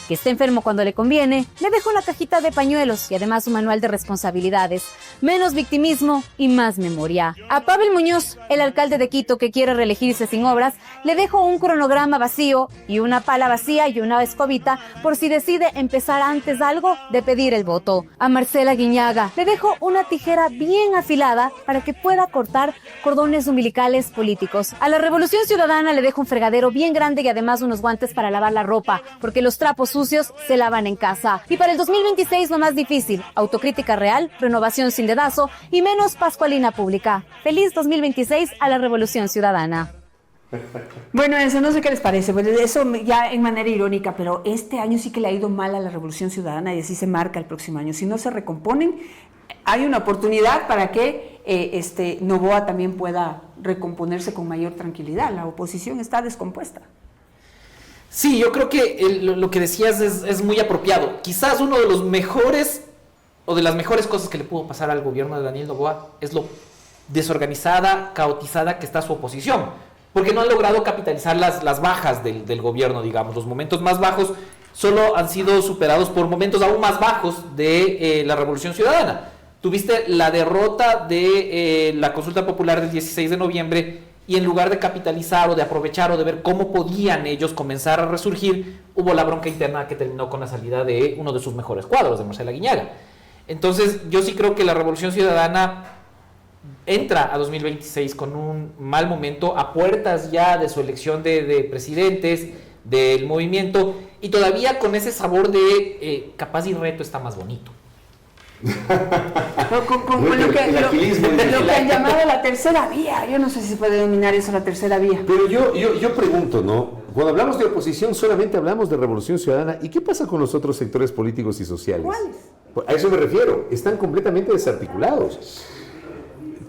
que está enfermo cuando le conviene, le dejo una cajita de pañuelos y además un manual de responsabilidades. Menos victimismo y más memoria. A Pavel Muñoz, el alcalde de Quito que quiere reelegirse sin obras, le dejo un cronograma vacío y una pala vacía y una escobita por si decide empezar antes algo de pedir el voto. A Marcela Guiñaga le dejo una tijera bien afilada para que pueda cortar cordones umbilicales políticos. A la Revolución Ciudadana le dejo un fregadero bien grande y además unos guantes para lavar la ropa, porque los trapos sucios se lavan en casa. Y para el 2026 lo más difícil: autocrítica real, renovación sin dedazo y menos pascualina pública. Feliz 2026 a la Revolución Ciudadana. Bueno, eso no sé qué les parece, pues eso ya en manera irónica, pero este año sí que le ha ido mal a la Revolución Ciudadana y así se marca el próximo año. Si no se recomponen, hay una oportunidad para que Noboa también pueda recomponerse con mayor tranquilidad. La oposición está descompuesta. Sí, yo creo que lo que decías es muy apropiado. Quizás uno de los mejores o de las mejores cosas que le pudo pasar al gobierno de Daniel Noboa es lo desorganizada, caotizada que está su oposición, porque no han logrado capitalizar las bajas del gobierno, digamos. Los momentos más bajos solo han sido superados por momentos aún más bajos de la Revolución Ciudadana. Tuviste la derrota de la consulta popular del 16 de noviembre y en lugar de capitalizar o de aprovechar o de ver cómo podían ellos comenzar a resurgir, hubo la bronca interna que terminó con la salida de uno de sus mejores cuadros, de Marcela Guiñaga. Entonces, yo sí creo que la Revolución Ciudadana entra a 2026 con un mal momento, a puertas ya de su elección de presidentes, del movimiento, y todavía con ese sabor de capaz y reto está más bonito. Con lo que han llamado la tercera vía. Yo no sé si se puede denominar eso la tercera vía. Pero yo pregunto, ¿no? Cuando hablamos de oposición solamente hablamos de Revolución Ciudadana. ¿Y qué pasa con los otros sectores políticos y sociales? ¿Cuáles? A eso me refiero. Están completamente desarticulados.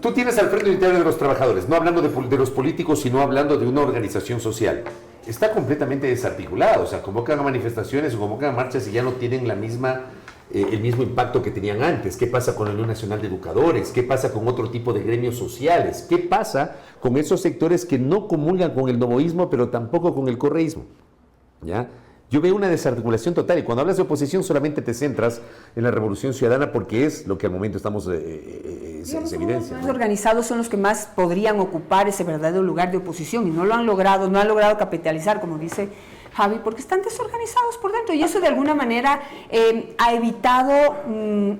Tú tienes al Frente Unitario de los Trabajadores, no hablando de los políticos, sino hablando de una organización social. Está completamente desarticulado. O sea, convocan a manifestaciones o convocan a marchas y ya no tienen el mismo impacto que tenían antes. ¿Qué pasa con la Unión Nacional de Educadores? ¿Qué pasa con otro tipo de gremios sociales? ¿Qué pasa con esos sectores que no comulgan con el novoísmo, pero tampoco con el correísmo? ¿Ya? Yo veo una desarticulación total, y cuando hablas de oposición solamente te centras en la Revolución Ciudadana porque es lo que al momento estamos se evidencia. Los más organizados son los que más podrían ocupar ese verdadero lugar de oposición y no lo han logrado, no han logrado capitalizar, como dice Javi, porque están desorganizados por dentro, y eso de alguna manera ha evitado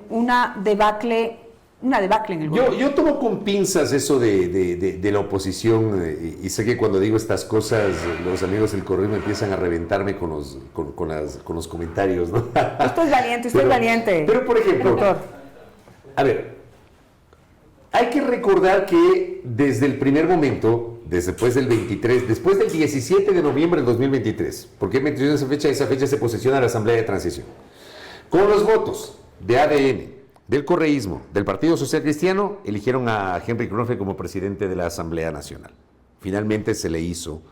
una debacle en el gobierno. Yo tomo con pinzas eso de la oposición, y sé que cuando digo estas cosas los amigos del correo me empiezan a reventarme con los comentarios, ¿no? Estoy valiente. Pero por ejemplo, a ver, hay que recordar que desde el primer momento, después del 17 de noviembre del 2023, ¿por qué menciono esa fecha? Esa fecha se posesiona la Asamblea de Transición. Con los votos de ADN, del correísmo, del Partido Social Cristiano, eligieron a Henry Knopfler como presidente de la Asamblea Nacional. Finalmente se le hizo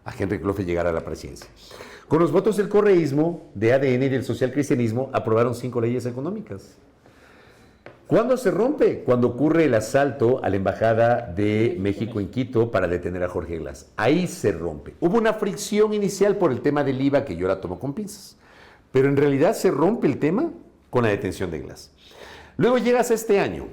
a Henry Knopfler llegar a la presidencia. Con los votos del correísmo, de ADN y del social cristianismo, aprobaron 5 leyes económicas. ¿Cuándo se rompe? Cuando ocurre el asalto a la Embajada de México en Quito para detener a Jorge Glass. Ahí se rompe. Hubo una fricción inicial por el tema del IVA, que yo la tomo con pinzas. Pero en realidad se rompe el tema con la detención de Glass. Luego llegas a este año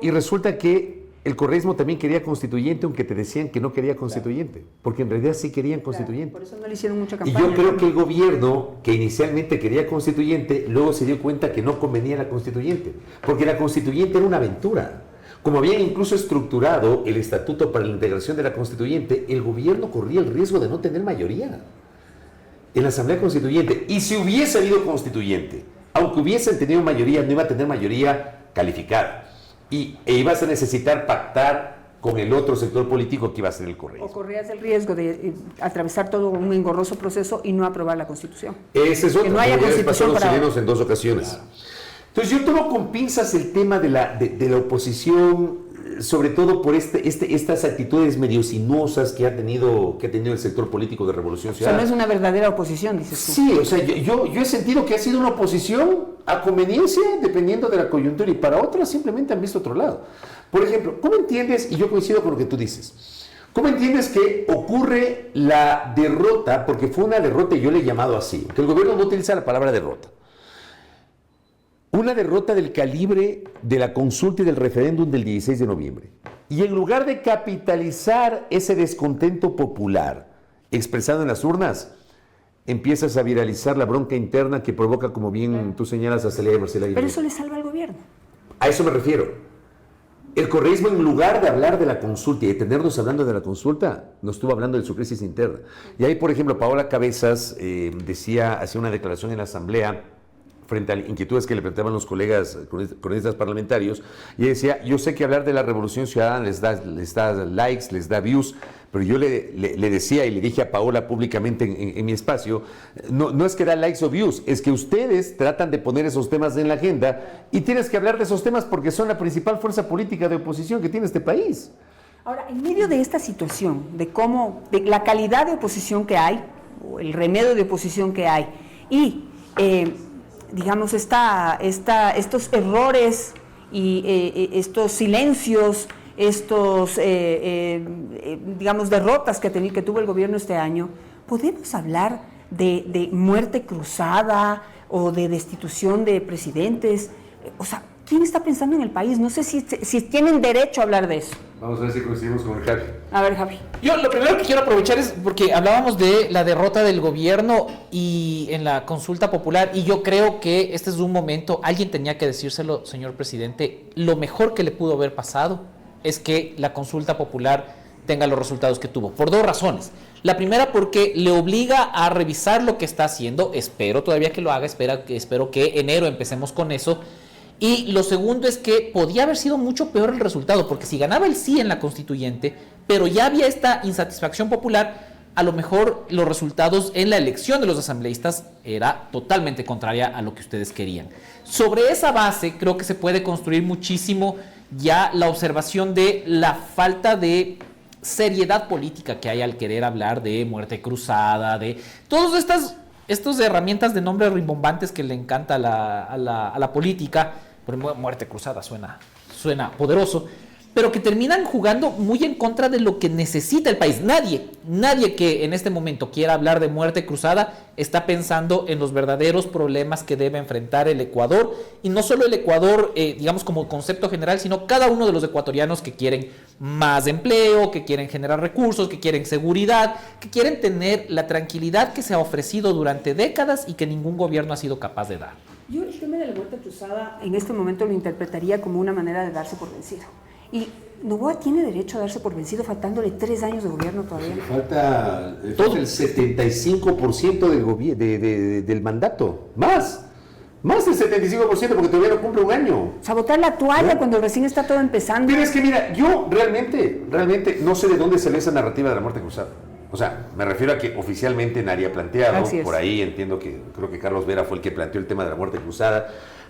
y resulta que el correísmo también quería constituyente, aunque te decían que no quería constituyente, porque en realidad sí querían constituyente. Por eso no le hicieron mucha campaña. Y yo creo que el gobierno, que inicialmente quería constituyente, luego se dio cuenta que no convenía la constituyente, porque la constituyente era una aventura. Como habían incluso estructurado el estatuto para la integración de la constituyente, el gobierno corría el riesgo de no tener mayoría en la Asamblea Constituyente. Y si hubiese habido constituyente, aunque hubiesen tenido mayoría, no iba a tener mayoría calificada. E ibas a necesitar pactar con el otro sector político que iba a ser el correísmo. O corrías el riesgo de atravesar todo un engorroso proceso y no aprobar la Constitución. Ese es otro. Que no haya Constitución para los chilenos en 2 ocasiones. Claro. Entonces yo tomo con pinzas el tema de la oposición, sobre todo por estas actitudes medio sinuosas que ha tenido el sector político de Revolución Ciudadana. O sea, no es una verdadera oposición, dices tú. Sí, o sea, yo he sentido que ha sido una oposición a conveniencia, dependiendo de la coyuntura, y para otras simplemente han visto otro lado. Por ejemplo, ¿cómo entiendes, y yo coincido con lo que tú dices, cómo entiendes que ocurre la derrota, porque fue una derrota y yo le he llamado así, que el gobierno no utiliza la palabra derrota? Una derrota del calibre de la consulta y del referéndum del 16 de noviembre. Y en lugar de capitalizar ese descontento popular expresado en las urnas, empiezas a viralizar la bronca interna que provoca, como bien tú señalas, a Celaya Marcela Aguirre. Pero eso le salva al gobierno. A eso me refiero. El correísmo, en lugar de hablar de la consulta y de tenernos hablando de la consulta, nos estuvo hablando de su crisis interna. Y ahí, por ejemplo, Paola Cabezas hacía una declaración en la Asamblea frente a inquietudes que le planteaban los colegas cronistas parlamentarios, y decía, yo sé que hablar de la Revolución Ciudadana les da likes, les da views, pero yo le decía y le dije a Paola públicamente en mi espacio, no es que da likes o views, es que ustedes tratan de poner esos temas en la agenda y tienes que hablar de esos temas porque son la principal fuerza política de oposición que tiene este país. Ahora, en medio de esta situación, de la calidad de oposición que hay, o el remedio de oposición que hay, y digamos, estos errores y estos silencios, digamos, derrotas que tuvo el gobierno este año, ¿podemos hablar de muerte cruzada o de destitución de presidentes? O sea, ¿quién está pensando en el país? No sé si tienen derecho a hablar de eso. Vamos a ver si coincidimos con el Javi. A ver, Javi. Yo lo primero que quiero aprovechar es porque hablábamos de la derrota del gobierno y en la consulta popular, y yo creo que este es un momento, alguien tenía que decírselo, señor presidente, lo mejor que le pudo haber pasado es que la consulta popular tenga los resultados que tuvo, por dos razones. La primera, porque le obliga a revisar lo que está haciendo, espero todavía que lo haga, espero que enero empecemos con eso. Y lo segundo es que podía haber sido mucho peor el resultado, porque si ganaba el sí en la constituyente, pero ya había esta insatisfacción popular, a lo mejor los resultados en la elección de los asambleístas era totalmente contraria a lo que ustedes querían. Sobre esa base creo que se puede construir muchísimo ya la observación de la falta de seriedad política que hay al querer hablar de muerte cruzada, de todas estas herramientas de nombres rimbombantes que le encanta a la política. Por muerte cruzada suena poderoso, pero que terminan jugando muy en contra de lo que necesita el país. Nadie que en este momento quiera hablar de muerte cruzada está pensando en los verdaderos problemas que debe enfrentar el Ecuador, y no solo el Ecuador, digamos como concepto general, sino cada uno de los ecuatorianos que quieren más empleo, que quieren generar recursos, que quieren seguridad, que quieren tener la tranquilidad que se ha ofrecido durante décadas y que ningún gobierno ha sido capaz de dar. Yo el tema de la muerte cruzada en este momento lo interpretaría como una manera de darse por vencido. Y Noboa tiene derecho a darse por vencido faltándole 3 años de gobierno todavía. Falta el 75% del mandato. Más del 75% porque todavía no cumple un año. Sabotar la toalla cuando recién está todo empezando. Pero es que mira, yo realmente no sé de dónde salió esa narrativa de la muerte cruzada. O sea, me refiero a que oficialmente nadie ha planteado, por ahí entiendo que creo que Carlos Vera fue el que planteó el tema de la muerte cruzada.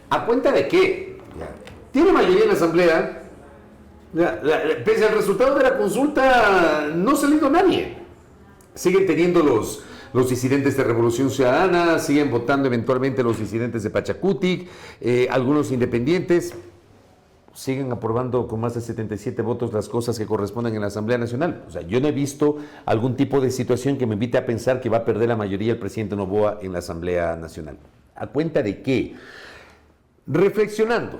¿A cuenta de qué? Tiene mayoría en la Asamblea. Pese al resultado de la consulta, no ha salido nadie. Siguen teniendo los disidentes de Revolución Ciudadana, siguen votando eventualmente los disidentes de Pachacutic, algunos independientes. Siguen aprobando con más de 77 votos las cosas que corresponden en la Asamblea Nacional. O sea, yo no he visto algún tipo de situación que me invite a pensar que va a perder la mayoría el presidente Noboa en la Asamblea Nacional. ¿A cuenta de qué? Reflexionando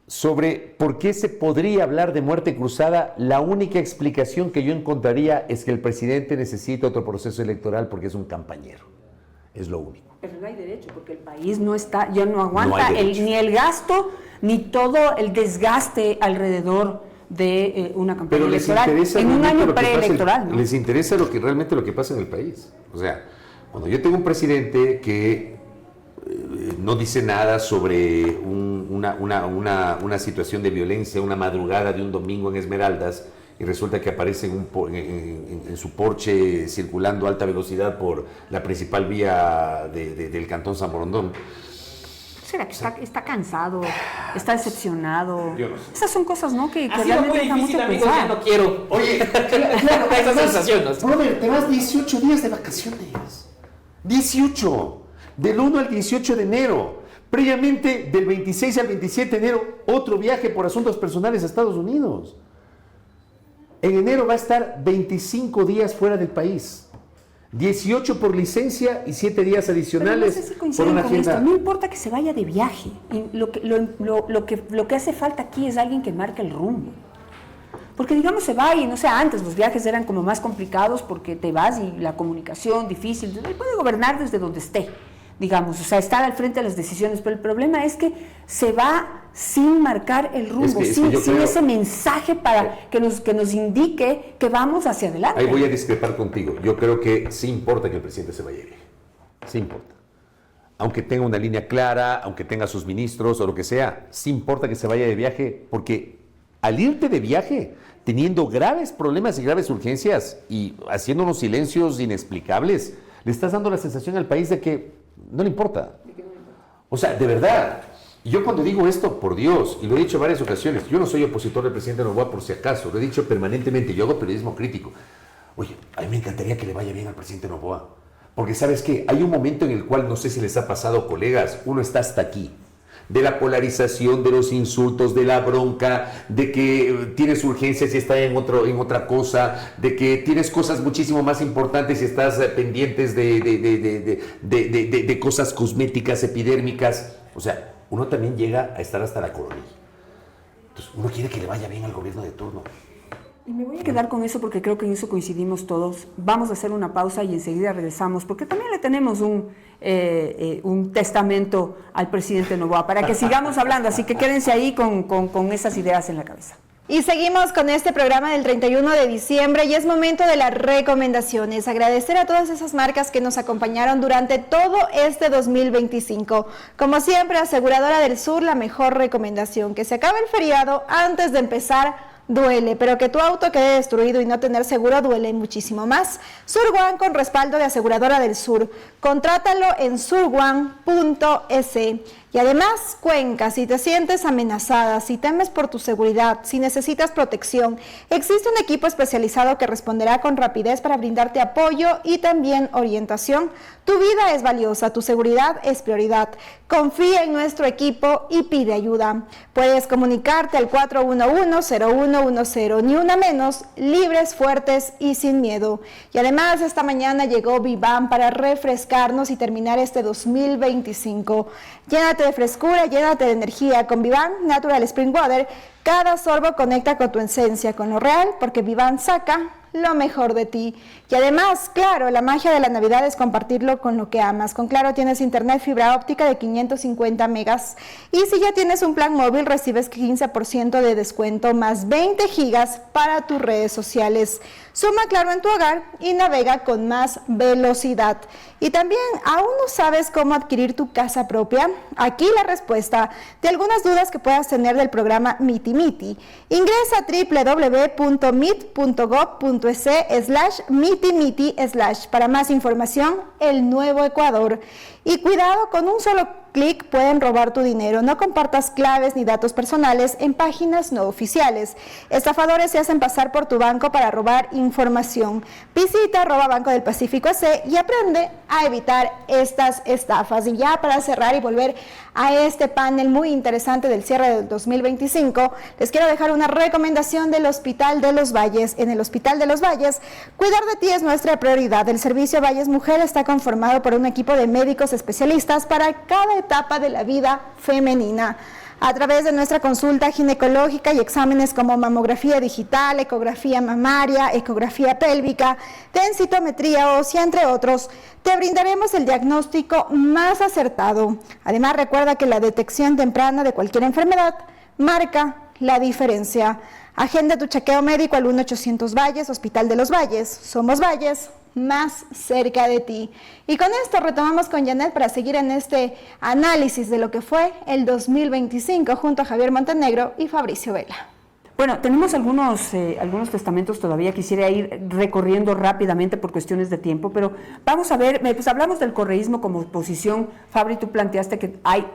sobre por qué se podría hablar de muerte cruzada, la única explicación que yo encontraría es que el presidente necesita otro proceso electoral porque es un campañero. Es lo único. Pero no hay derecho, porque el país ya no aguanta ni el gasto, ni todo el desgaste alrededor de una campaña electoral. En un año preelectoral, ¿no? Les interesa realmente lo que pasa en el país. O sea, cuando yo tengo un presidente que no dice nada sobre una situación de violencia, una madrugada de un domingo en Esmeraldas, y resulta que aparece en su Porsche circulando a alta velocidad por la principal vía del Cantón San Borondón. ¿Será que está cansado? ¿Está decepcionado? Yo no sé. Esas son cosas, ¿no? Que ha sido muy difícil, amigos, ya no quiero. Oye, esa sensación, ¿no? Brother, te vas 18 días de vacaciones. 18. Del 1 al 18 de enero. Previamente, del 26 al 27 de enero, otro viaje por asuntos personales a Estados Unidos. En enero va a estar 25 días fuera del país. 18 por licencia y 7 días adicionales. Pero no sé si por una con agenda. esto. No importa que se vaya de viaje. Lo que hace falta aquí es alguien que marque el rumbo. Porque digamos se va y no sé, antes los viajes eran como más complicados porque te vas y la comunicación difícil. Él puede gobernar desde donde esté, digamos, o sea, estar al frente de las decisiones. Pero el problema es que se va sin marcar el rumbo, sin ese mensaje para que nos indique que vamos hacia adelante. Ahí voy a discrepar contigo. Yo creo que sí importa que el presidente se vaya de viaje. Sí importa. Aunque tenga una línea clara, aunque tenga sus ministros o lo que sea, sí importa que se vaya de viaje, porque al irte de viaje, teniendo graves problemas y graves urgencias y haciendo unos silencios inexplicables, le estás dando la sensación al país de que no le importa. O sea, de verdad. Yo cuando digo esto, por Dios, y lo he dicho en varias ocasiones, yo no soy opositor del presidente Noboa por si acaso, lo he dicho permanentemente, yo hago periodismo crítico. Oye, a mí me encantaría que le vaya bien al presidente Noboa, porque ¿sabes qué? Hay un momento en el cual, no sé si les ha pasado, colegas, uno está hasta aquí, de la polarización, de los insultos, de la bronca, de que tienes urgencias y estás en otra cosa, de que tienes cosas muchísimo más importantes y estás pendientes de cosas cosméticas, epidérmicas. O sea, uno también llega a estar hasta la coronilla. Entonces, uno quiere que le vaya bien al gobierno de turno. Y me voy a quedar con eso porque creo que en eso coincidimos todos. Vamos a hacer una pausa y enseguida regresamos, porque también le tenemos un testamento al presidente Noboa para que sigamos hablando, así que quédense ahí con esas ideas en la cabeza. Y seguimos con este programa del 31 de diciembre y es momento de las recomendaciones. Agradecer a todas esas marcas que nos acompañaron durante todo este 2025. Como siempre, Aseguradora del Sur, la mejor recomendación. Que se acabe el feriado antes de empezar duele, pero que tu auto quede destruido y no tener seguro duele muchísimo más. Surone con respaldo de Aseguradora del Sur. Contrátalo en surone.es. Y además, Cuenca, si te sientes amenazada, si temes por tu seguridad, si necesitas protección, existe un equipo especializado que responderá con rapidez para brindarte apoyo y también orientación. Tu vida es valiosa, tu seguridad es prioridad. Confía en nuestro equipo y pide ayuda. Puedes comunicarte al 411-0110, ni una menos, libres, fuertes y sin miedo. Y además, esta mañana llegó Vivan para refrescarnos y terminar este 2025. Llénate de frescura, llénate de energía con Vivan Natural Spring Water. Cada sorbo conecta con tu esencia, con lo real, porque Vivan saca lo mejor de ti. Y además, Claro, la magia de la Navidad es compartirlo con lo que amas. Con Claro tienes internet fibra óptica de 550 megas. Y si ya tienes un plan móvil, recibes 15% de descuento más 20 gigas para tus redes sociales. Suma Claro en tu hogar y navega con más velocidad. Y también, ¿aún no sabes cómo adquirir tu casa propia? Aquí la respuesta de algunas dudas que puedas tener del programa Miti Miti. Ingresa a www.mit.gov.es/mitimiti/ para más información, el nuevo Ecuador. Y cuidado, con un solo clic pueden robar tu dinero. No compartas claves ni datos personales en páginas no oficiales. Estafadores se hacen pasar por tu banco para robar información. Visita Banco del Pacífico AC y aprende a evitar estas estafas. Y ya para cerrar y volver a este panel muy interesante del cierre del 2025, les quiero dejar una recomendación del Hospital de los Valles. En el Hospital de los Valles, cuidar de ti es nuestra prioridad. El Servicio Valles Mujer está conformado por un equipo de médicos especialistas para cada etapa de la vida femenina. A través de nuestra consulta ginecológica y exámenes como mamografía digital, ecografía mamaria, ecografía pélvica, densitometría ósea, entre otros, te brindaremos el diagnóstico más acertado. Además, recuerda que la detección temprana de cualquier enfermedad marca la diferencia. Agenda tu chequeo médico al 1-800 Valles, Hospital de los Valles. Somos Valles, más cerca de ti. Y con esto retomamos con Janet para seguir en este análisis de lo que fue el 2025 junto a Javier Montenegro y Fabricio Vela. Bueno, tenemos algunos testamentos todavía, quisiera ir recorriendo rápidamente por cuestiones de tiempo, pero vamos a ver, pues hablamos del correísmo como oposición. Fabri, tú planteaste que hay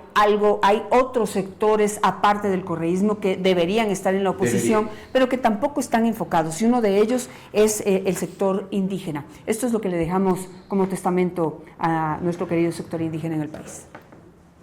otros sectores aparte del correísmo que deberían estar en la oposición, pero que tampoco están enfocados, y uno de ellos es el sector indígena. Esto es lo que le dejamos como testamento a nuestro querido sector indígena en el país.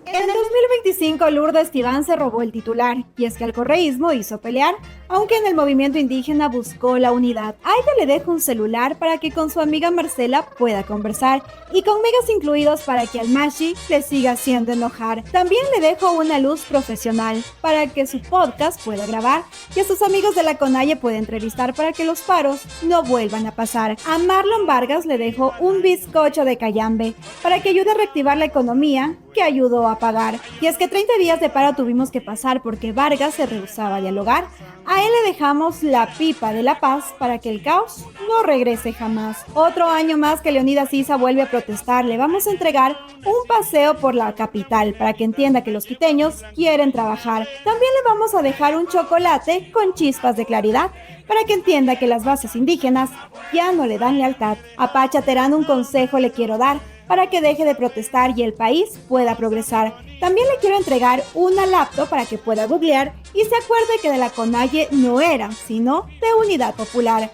En el 2025, Lourdes Tibán se robó el titular, y es que al correísmo hizo pelear, aunque en el movimiento indígena buscó la unidad. A ella le dejo un celular para que con su amiga Marcela pueda conversar, y con megas incluidos para que al Mashi le siga haciendo enojar. También le dejo una luz profesional para que su podcast pueda grabar, y a sus amigos de la Conalle pueda entrevistar para que los paros no vuelvan a pasar. A Marlon Vargas le dejo un bizcocho de cayambe para que ayude a reactivar la economía que ayudó a pagar. Y es que 30 días de paro tuvimos que pasar porque Vargas se rehusaba a dialogar. A él le dejamos la pipa de la paz para que el caos no regrese jamás. Otro año más que Leonidas Issa vuelve a protestar. Le vamos a entregar un paseo por la capital para que entienda que los quiteños quieren trabajar. También le vamos a dejar un chocolate con chispas de claridad para que entienda que las bases indígenas ya no le dan lealtad. A Pacha Terán un consejo le quiero dar para que deje de protestar y el país pueda progresar. También le quiero entregar una laptop para que pueda googlear y se acuerde que de la Conalle no era, sino de Unidad Popular.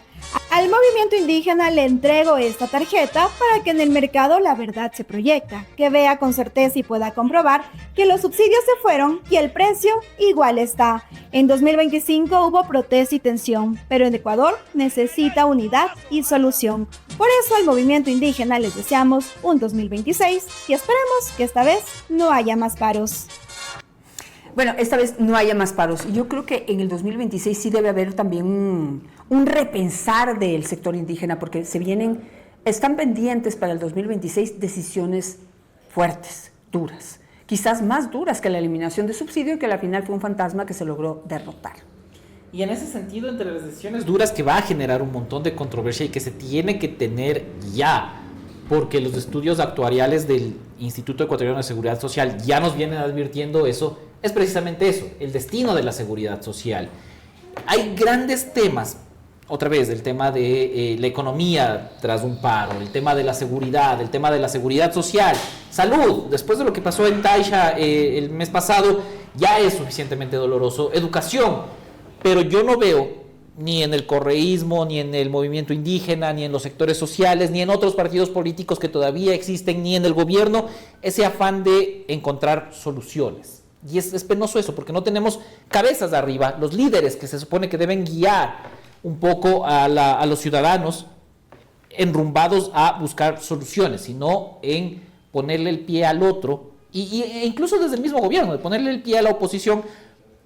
Al movimiento indígena le entrego esta tarjeta para que en el mercado la verdad se proyecta, que vea con certeza y pueda comprobar que los subsidios se fueron y el precio igual está. En 2025 hubo protesta y tensión, pero en Ecuador necesita unidad y solución. Por eso al movimiento indígena les deseamos un 2026 y esperemos que esta vez no haya más paros. Bueno, esta vez no haya más paros. Yo creo que en el 2026 sí debe haber también un repensar del sector indígena, porque están pendientes para el 2026 decisiones fuertes, duras, quizás más duras que la eliminación de subsidio, que al final fue un fantasma que se logró derrotar. Y en ese sentido, entre las decisiones duras que va a generar un montón de controversia y que se tiene que tener ya, porque los estudios actuariales del Instituto Ecuatoriano de Seguridad Social ya nos vienen advirtiendo eso, es precisamente eso, el destino de la seguridad social. Hay grandes temas, otra vez, el tema de la economía tras un paro, el tema de la seguridad social, salud, después de lo que pasó en Taisha el mes pasado, ya es suficientemente doloroso, educación, pero yo no veo ni en el correísmo, ni en el movimiento indígena, ni en los sectores sociales, ni en otros partidos políticos que todavía existen, ni en el gobierno, ese afán de encontrar soluciones. Y es penoso eso, porque no tenemos cabezas de arriba, los líderes que se supone que deben guiar un poco a los ciudadanos enrumbados a buscar soluciones, sino en ponerle el pie al otro, e incluso desde el mismo gobierno, de ponerle el pie a la oposición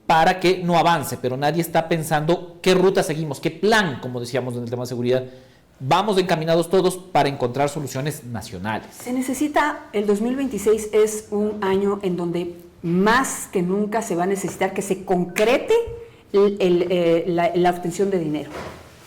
para que no avance, pero nadie está pensando qué ruta seguimos, qué plan, como decíamos en el tema de seguridad, vamos encaminados todos para encontrar soluciones nacionales. Se necesita, el 2026 es un año en donde más que nunca se va a necesitar que se concrete la obtención de dinero.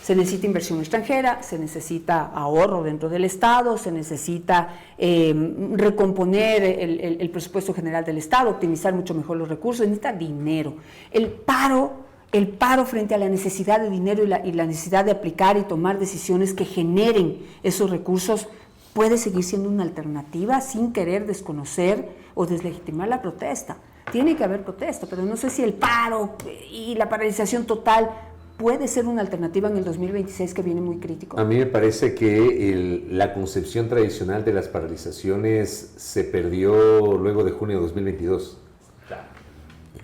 Se necesita inversión extranjera, se necesita ahorro dentro del Estado, se necesita recomponer el presupuesto general del Estado, optimizar mucho mejor los recursos, se necesita dinero. El paro frente a la necesidad de dinero y la necesidad de aplicar y tomar decisiones que generen esos recursos puede seguir siendo una alternativa sin querer desconocer o deslegitimar la protesta. Tiene que haber protesta, pero no sé si el paro y la paralización total puede ser una alternativa en el 2026 que viene muy crítico. A mí me parece que la concepción tradicional de las paralizaciones se perdió luego de junio de 2022. Claro.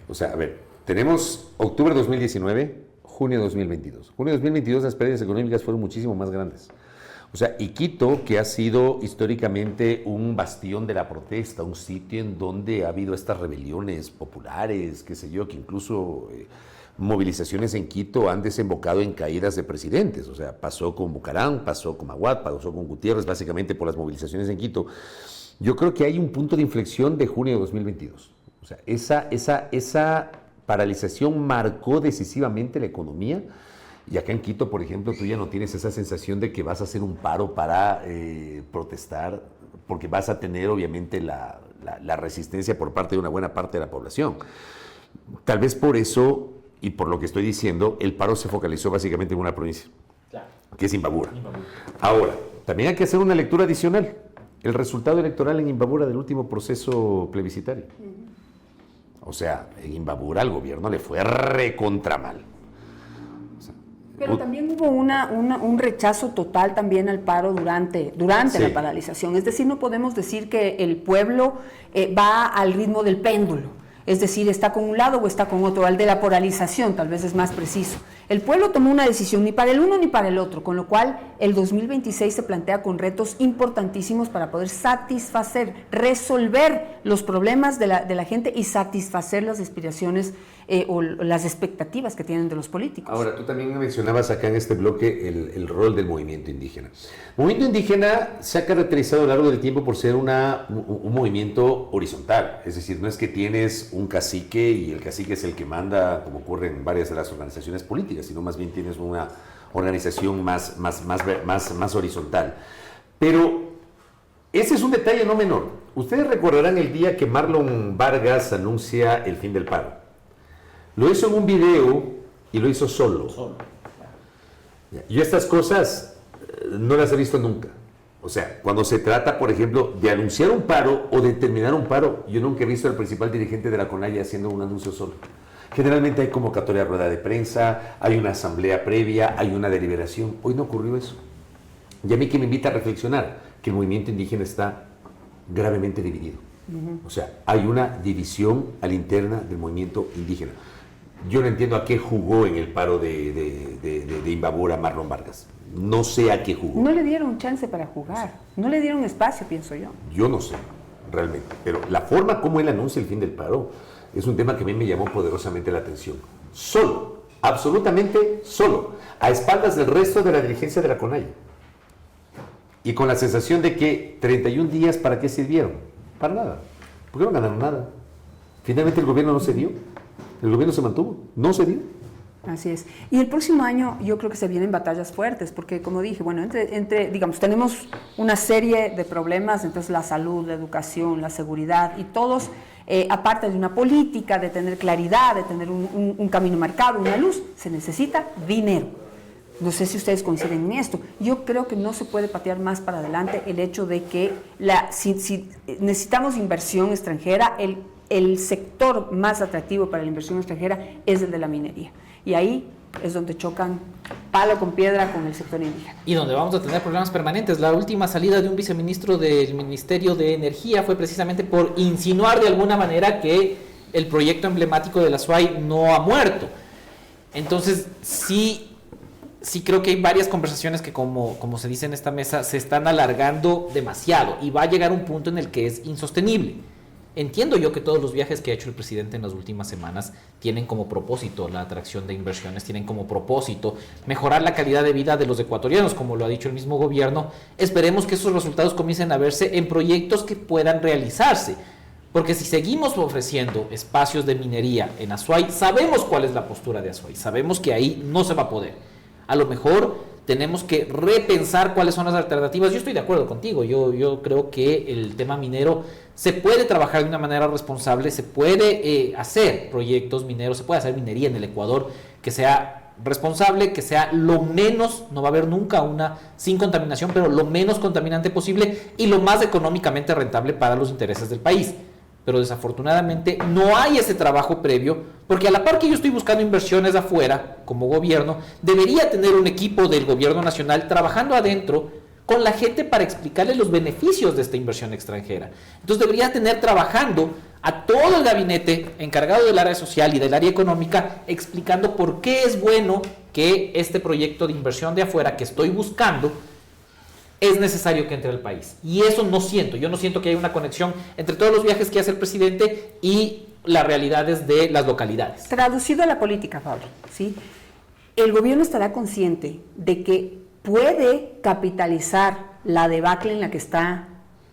O sea, a ver, tenemos octubre de 2019, junio de 2022. Junio de 2022 las pérdidas económicas fueron muchísimo más grandes. O sea, y Quito, que ha sido históricamente un bastión de la protesta, un sitio en donde ha habido estas rebeliones populares, qué sé yo, que incluso movilizaciones en Quito han desembocado en caídas de presidentes. O sea, pasó con Bucarán, pasó con Maguad, pasó con Gutiérrez, básicamente por las movilizaciones en Quito. Yo creo que hay un punto de inflexión de junio de 2022. O sea, esa paralización marcó decisivamente la economía. Y acá en Quito, por ejemplo, tú ya no tienes esa sensación de que vas a hacer un paro para protestar, porque vas a tener obviamente la resistencia por parte de una buena parte de la población. Tal vez por eso, y por lo que estoy diciendo, el paro se focalizó básicamente en una provincia, claro, que es Imbabura. Ahora, también hay que hacer una lectura adicional. El resultado electoral en Imbabura del último proceso plebiscitario. O sea, en Imbabura al gobierno le fue recontra mal. Pero también hubo un rechazo total también al paro durante sí, la paralización. Es decir, no podemos decir que el pueblo va al ritmo del péndulo. Es decir, está con un lado o está con otro, al de la polarización, tal vez es más preciso. El pueblo tomó una decisión ni para el uno ni para el otro, con lo cual el 2026 se plantea con retos importantísimos para poder satisfacer, resolver los problemas de la gente y satisfacer las aspiraciones o las expectativas que tienen de los políticos. Ahora, tú también mencionabas acá en este bloque el rol del movimiento indígena. El movimiento indígena se ha caracterizado a lo largo del tiempo por ser un movimiento horizontal, es decir, no es que tienes un cacique y el cacique es el que manda, como ocurre en varias de las organizaciones políticas, sino más bien tienes una organización más horizontal. Pero ese es un detalle no menor. Ustedes recordarán el día que Marlon Vargas anuncia el fin del paro. Lo hizo en un video y lo hizo solo. Yo estas cosas no las he visto nunca. O sea, cuando se trata, por ejemplo, de anunciar un paro o de terminar un paro, yo nunca he visto al principal dirigente de la CONAIE haciendo un anuncio solo. Generalmente hay convocatoria a rueda de prensa, hay una asamblea previa, hay una deliberación. Hoy no ocurrió eso. Y a mí que me invita a reflexionar que el movimiento indígena está gravemente dividido. O sea, hay una división a la interna del movimiento indígena. Yo no entiendo a qué jugó en el paro de Imbabura Marlon Vargas. No sé a qué jugó. No le dieron chance para jugar, no le dieron espacio, pienso yo. Yo no sé, realmente. Pero la forma como él anuncia el fin del paro, yo no entiendo. O sea, hay una división a la interna del movimiento indígena. Yo no entiendo a qué jugó en el paro de Imbabura Marlon Vargas. No sé a qué jugó. No le dieron chance para jugar, no le dieron espacio, pienso yo. Yo no sé, realmente. Pero la forma como él anuncia el fin del paro es un tema que a mí me llamó poderosamente la atención. Solo, absolutamente solo, a espaldas del resto de la dirigencia de la CONAIE. Y con la sensación de que 31 días, ¿para qué sirvieron? Para nada. Porque no ganaron nada. Finalmente el gobierno no se dio. El gobierno se mantuvo. No se dio. Así es. Y el próximo año yo creo que se vienen batallas fuertes, porque como dije, bueno, digamos, tenemos una serie de problemas, entonces la salud, la educación, la seguridad, y todos, aparte de una política, de tener claridad, de tener un camino marcado, una luz, se necesita dinero. No sé si ustedes coinciden en esto. Yo creo que no se puede patear más para adelante el hecho de que si necesitamos inversión extranjera, el sector más atractivo para la inversión extranjera es el de la minería. Y ahí es donde chocan palo con piedra con el sector indígena. Y donde vamos a tener problemas permanentes. La última salida de un viceministro del Ministerio de Energía fue precisamente por insinuar de alguna manera que el proyecto emblemático de la SUAY no ha muerto. Entonces, sí creo que hay varias conversaciones que, como se dice en esta mesa, se están alargando demasiado y va a llegar un punto en el que es insostenible. Entiendo yo que todos los viajes que ha hecho el presidente en las últimas semanas tienen como propósito la atracción de inversiones, tienen como propósito mejorar la calidad de vida de los ecuatorianos, como lo ha dicho el mismo gobierno. Esperemos que esos resultados comiencen a verse en proyectos que puedan realizarse, porque si seguimos ofreciendo espacios de minería en Azuay, sabemos cuál es la postura de Azuay, sabemos que ahí no se va a poder. A lo mejor tenemos que repensar cuáles son las alternativas. Yo estoy de acuerdo contigo, yo creo que el tema minero se puede trabajar de una manera responsable, se puede hacer proyectos mineros, se puede hacer minería en el Ecuador que sea responsable, que sea lo menos, no va a haber nunca una sin contaminación, pero lo menos contaminante posible y lo más económicamente rentable para los intereses del país. Pero desafortunadamente no hay ese trabajo previo, porque a la par que yo estoy buscando inversiones afuera, como gobierno, debería tener un equipo del gobierno nacional trabajando adentro con la gente para explicarles los beneficios de esta inversión extranjera. Entonces debería tener trabajando a todo el gabinete encargado del área social y del área económica, explicando por qué es bueno que este proyecto de inversión de afuera que estoy buscando es necesario que entre al país. Y eso yo no siento que haya una conexión entre todos los viajes que hace el presidente y las realidades de las localidades. Traducido a la política, Pablo, ¿sí? El gobierno estará consciente de que puede capitalizar la debacle en la que está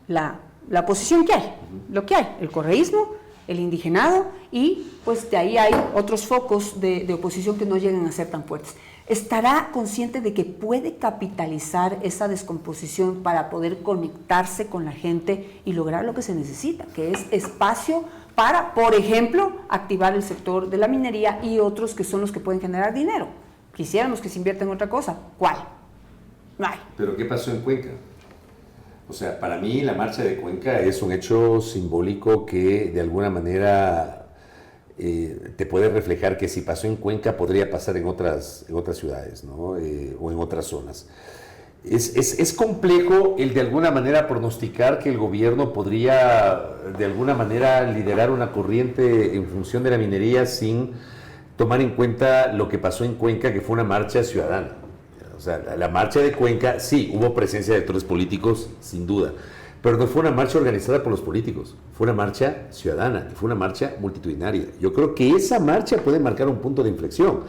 la oposición que hay, lo que hay, el correísmo, el indigenado, y pues de ahí hay otros focos de oposición que no llegan a ser tan fuertes. Estará consciente de que puede capitalizar esa descomposición para poder conectarse con la gente y lograr lo que se necesita, que es espacio para, por ejemplo, activar el sector de la minería y otros que son los que pueden generar dinero. Quisiéramos que se invierta en otra cosa. ¿Cuál? No hay. ¿Pero qué pasó en Cuenca? O sea, para mí la marcha de Cuenca es un hecho simbólico que de alguna manera te puede reflejar que si pasó en Cuenca podría pasar en otras ciudades, ¿no? O en otras zonas. Es complejo el de alguna manera pronosticar que el gobierno podría de alguna manera liderar una corriente en función de la minería sin tomar en cuenta lo que pasó en Cuenca, que fue una marcha ciudadana. O sea, la marcha de Cuenca, sí, hubo presencia de actores políticos, sin duda, pero no fue una marcha organizada por los políticos, fue una marcha ciudadana, fue una marcha multitudinaria. Yo creo que esa marcha puede marcar un punto de inflexión.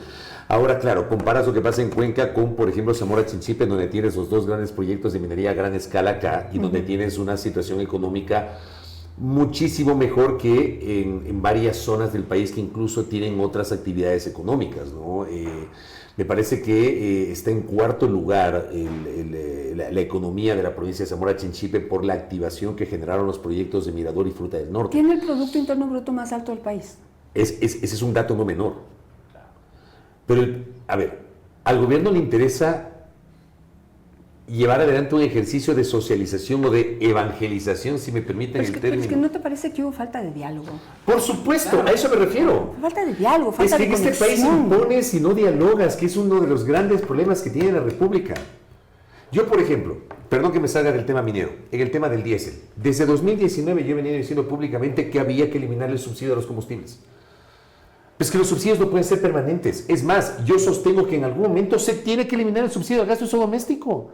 Ahora, claro, comparas lo que pasa en Cuenca con, por ejemplo, Zamora Chinchipe, donde tienes los dos grandes proyectos de minería a gran escala acá y donde tienes una situación económica muchísimo mejor que en varias zonas del país que incluso tienen otras actividades económicas, ¿no? Me parece que está en cuarto lugar la economía de la provincia de Zamora Chinchipe por la activación que generaron los proyectos de Mirador y Fruta del Norte. Tiene el Producto Interno Bruto más alto del país. Ese es un dato no menor. Pero, a ver, al gobierno le interesa llevar adelante un ejercicio de socialización o de evangelización, si me permiten el término. Es que ¿no te parece que hubo falta de diálogo? Por supuesto, claro. A eso me refiero. Falta de diálogo, falta de conexión. Es que en este país impones y no dialogas, que es uno de los grandes problemas que tiene la República. Yo, por ejemplo, perdón que me salga del tema minero, en el tema del diésel, desde 2019 yo he venido diciendo públicamente que había que eliminar el subsidio a los combustibles. Pues que los subsidios no pueden ser permanentes. Es más, yo sostengo que en algún momento se tiene que eliminar el subsidio al gasto de uso doméstico.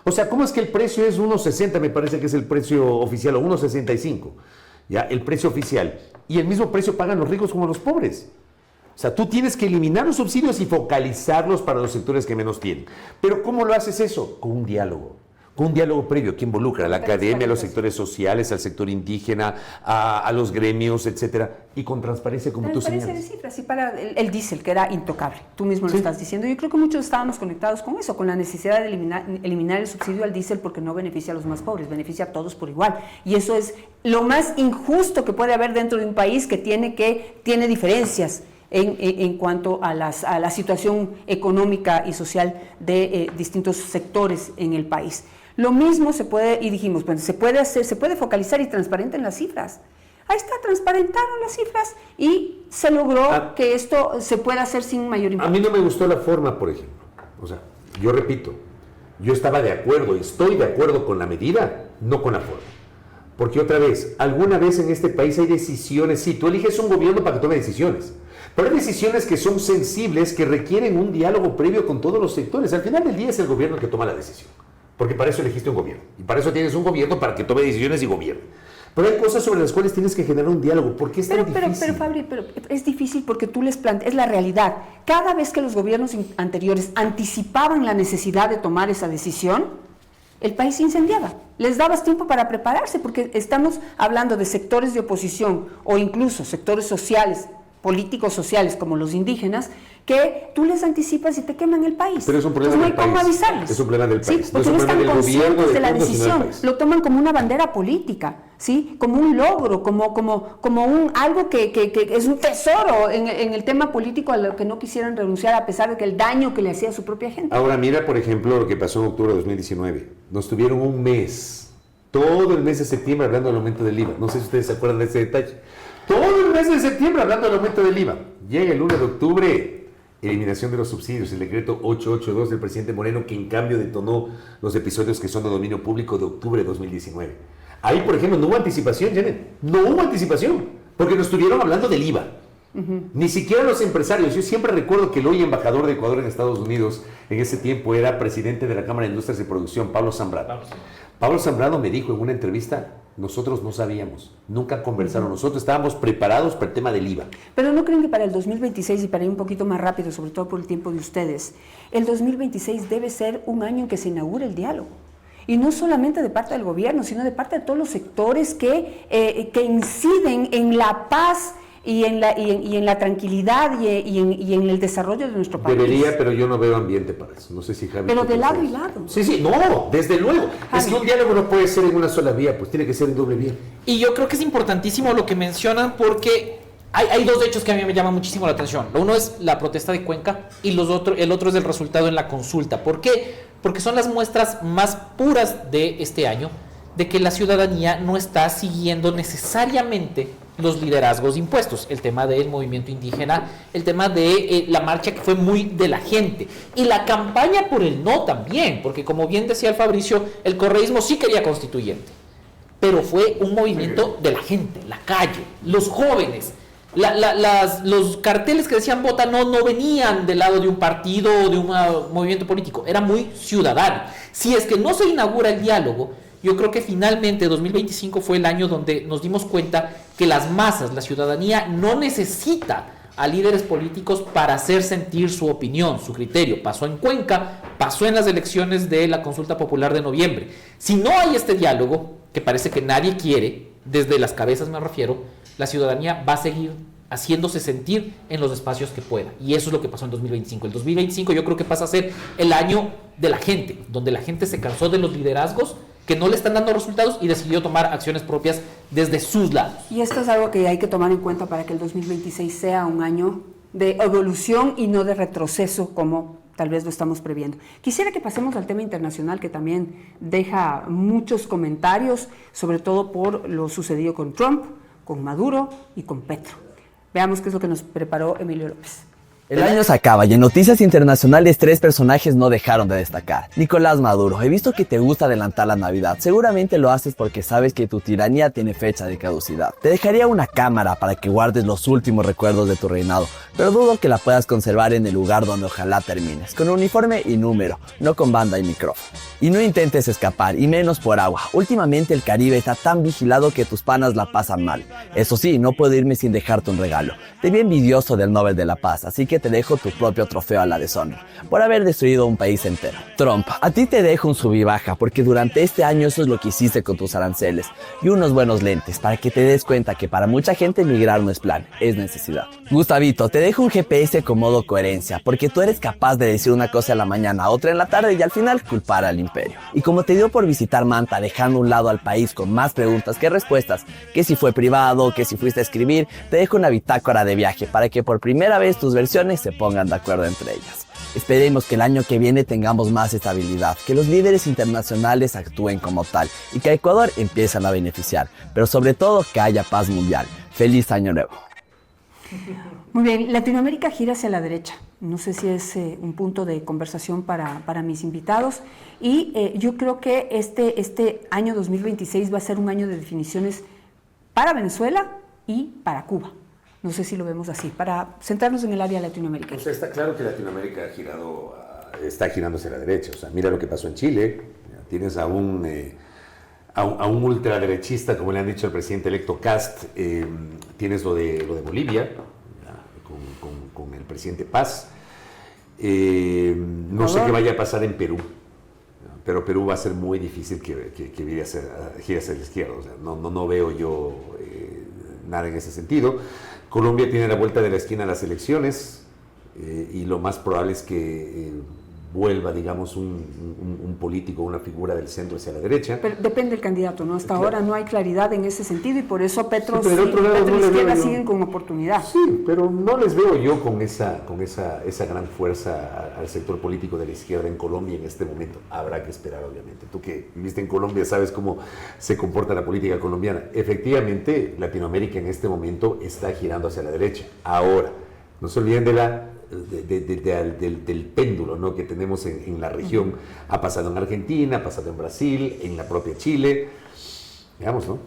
O sea, ¿cómo es que el precio es 1.60, me parece que es el precio oficial, o 1.65? Ya, el precio oficial. y el mismo precio pagan los ricos como los pobres. O sea, tú tienes que eliminar los subsidios y focalizarlos para los sectores que menos tienen. Pero ¿cómo lo haces eso? Con un diálogo previo que involucra a la academia, a los sectores sociales, al sector indígena, a los gremios, etcétera, y con transparencia, como tú señalas. Transparencia de cifras, y para el diésel, que era intocable, tú mismo lo estás diciendo. Yo creo que muchos estábamos conectados con eso, con la necesidad de eliminar el subsidio al diésel, porque no beneficia a los más pobres, beneficia a todos por igual. Y eso es lo más injusto que puede haber dentro de un país que tiene diferencias en cuanto a la situación económica y social de distintos sectores en el país. Lo mismo se puede, y dijimos, bueno, se puede focalizar y transparente en las cifras. Ahí está, transparentaron las cifras y se logró que esto se pueda hacer sin mayor impacto. A mí no me gustó la forma, por ejemplo. O sea, yo repito, yo estaba de acuerdo, estoy de acuerdo con la medida, no con la forma. Porque otra vez, alguna vez en este país hay decisiones, sí, tú eliges un gobierno para que tome decisiones, pero hay decisiones que son sensibles, que requieren un diálogo previo con todos los sectores. Al final del día es el gobierno que toma la decisión, porque para eso elegiste un gobierno, y para eso tienes un gobierno para que tome decisiones y gobierne. Pero hay cosas sobre las cuales tienes que generar un diálogo. ¿Por qué es tan difícil? Pero Fabri, es difícil porque tú les planteas, es la realidad. Cada vez que los gobiernos anteriores anticipaban la necesidad de tomar esa decisión, el país se incendiaba. Les dabas tiempo para prepararse, porque estamos hablando de sectores de oposición o incluso sectores sociales, políticos sociales como los indígenas, que tú les anticipas y te queman el país. Pero es un problema del país. No hay cómo avisarles. Es un problema del país. Sí, porque no están conscientes de la decisión. Lo toman como una bandera política, ¿sí? Como un logro, como algo que es un tesoro en el tema político a lo que no quisieran renunciar, a pesar de que el daño que le hacía a su propia gente. Ahora mira, por ejemplo, lo que pasó en octubre de 2019. Nos tuvieron un mes, todo el mes de septiembre hablando del aumento del IVA. No sé si ustedes se acuerdan de ese detalle. Todo el mes de septiembre hablando del aumento del IVA. Llega el 1 de octubre, eliminación de los subsidios, el decreto 882 del presidente Moreno, que en cambio detonó los episodios que son de dominio público de octubre de 2019. Ahí, por ejemplo, no hubo anticipación, Janet. No hubo anticipación, porque nos estuvieron hablando del IVA. Ni siquiera los empresarios. Yo siempre recuerdo que el hoy embajador de Ecuador en Estados Unidos, en ese tiempo era presidente de la Cámara de Industrias y Producción, Pablo Zambrano. Pablo Zambrano me dijo en una entrevista: nosotros no sabíamos, nunca conversaron, nosotros estábamos preparados para el tema del IVA. Pero ¿no creen que para el 2026, y para ir un poquito más rápido, sobre todo por el tiempo de ustedes, el 2026 debe ser un año en que se inaugure el diálogo? Y no solamente de parte del gobierno, sino de parte de todos los sectores que inciden en la paz y en la tranquilidad y en el desarrollo de nuestro país. Debería, pero yo no veo ambiente para eso. No sé si Javi... Pero de lado y lado. Sí, no, desde luego. Javi. Es que un diálogo no puede ser en una sola vía, pues tiene que ser en doble vía. Y yo creo que es importantísimo lo que mencionan, porque hay dos hechos que a mí me llaman muchísimo la atención. Uno es la protesta de Cuenca y el otro es el resultado en la consulta. ¿Por qué? Porque son las muestras más puras de este año de que la ciudadanía no está siguiendo necesariamente los liderazgos impuestos, el tema del movimiento indígena, el tema de la marcha que fue muy de la gente, y la campaña por el no también, porque como bien decía el Fabricio, el correísmo sí quería constituyente, pero fue un movimiento de la gente, la calle, los jóvenes. Los carteles que decían vota no venían del lado de un partido o de un movimiento político, era muy ciudadano. Si es que no se inaugura el diálogo, yo creo que finalmente 2025 fue el año donde nos dimos cuenta que las masas, la ciudadanía, no necesita a líderes políticos para hacer sentir su opinión, su criterio. Pasó en Cuenca, pasó en las elecciones de la consulta popular de noviembre. Si no hay este diálogo, que parece que nadie quiere, desde las cabezas me refiero, la ciudadanía va a seguir haciéndose sentir en los espacios que pueda. Y eso es lo que pasó en 2025. El 2025 yo creo que pasa a ser el año de la gente, donde la gente se cansó de los liderazgos que no le están dando resultados y decidió tomar acciones propias desde sus lados. Y esto es algo que hay que tomar en cuenta para que el 2026 sea un año de evolución y no de retroceso como tal vez lo estamos previendo. Quisiera que pasemos al tema internacional, que también deja muchos comentarios, sobre todo por lo sucedido con Trump, con Maduro y con Petro. Veamos qué es lo que nos preparó Emilio López. El año se acaba y en noticias internacionales 3 personajes no dejaron de destacar. Nicolás Maduro, he visto que te gusta adelantar la Navidad. Seguramente lo haces porque sabes que tu tiranía tiene fecha de caducidad. Te dejaría una cámara para que guardes los últimos recuerdos de tu reinado, pero dudo que la puedas conservar en el lugar donde ojalá termines, con uniforme y número, no con banda y micrófono. Y no intentes escapar, y menos por agua. Últimamente el Caribe está tan vigilado que tus panas la pasan mal. Eso sí, no puedo irme sin dejarte un regalo. Te vi envidioso del Nobel de la Paz, así que te dejo tu propio trofeo a la deshonra, por haber destruido un país entero. Trump, a ti te dejo un sub y baja, porque durante este año eso es lo que hiciste con tus aranceles, y unos buenos lentes, para que te des cuenta que para mucha gente emigrar no es plan, es necesidad. Gustavito, te dejo un GPS con modo coherencia, porque tú eres capaz de decir una cosa en la mañana, otra en la tarde y al final culpar al imperio. Y como te dio por visitar Manta, dejando a un lado al país con más preguntas que respuestas, que si fue privado, que si fuiste a escribir, te dejo una bitácora de viaje para que por primera vez tus versiones se pongan de acuerdo entre ellas. Esperemos que el año que viene tengamos más estabilidad, que los líderes internacionales actúen como tal y que a Ecuador empiecen a beneficiar, pero sobre todo que haya paz mundial. ¡Feliz Año Nuevo! Muy bien, Latinoamérica gira hacia la derecha. No sé si es un punto de conversación para mis invitados. Y yo creo que este año 2026 va a ser un año de definiciones para Venezuela y para Cuba. No sé si lo vemos así, para centrarnos en el área de Latinoamérica. O sea, está claro que Latinoamérica está girando hacia la derecha. O sea, mira lo que pasó en Chile. Tienes a un ultraderechista, como le han dicho al presidente electo Kast. Tienes lo de Bolivia, con el presidente Paz. No sé qué vaya a pasar en Perú, pero Perú va a ser muy difícil que gire hacia la izquierda. O sea, no veo yo nada en ese sentido. Colombia tiene la vuelta de la esquina a las elecciones y lo más probable es que vuelva, digamos, un político, una figura del centro hacia la derecha. Pero depende del candidato, ¿no? Hasta ahora no hay claridad en ese sentido y por eso Petro y izquierda siguen con oportunidad. Sí, pero no les veo yo con esa gran fuerza al sector político de la izquierda en Colombia en este momento. Habrá que esperar, obviamente. Tú que viviste en Colombia sabes cómo se comporta la política colombiana. Efectivamente, Latinoamérica en este momento está girando hacia la derecha. Ahora, no se olviden del péndulo, ¿no?, que tenemos en la región. Ha pasado en Argentina, ha pasado en Brasil, en la propia Chile. Veamos, ¿no?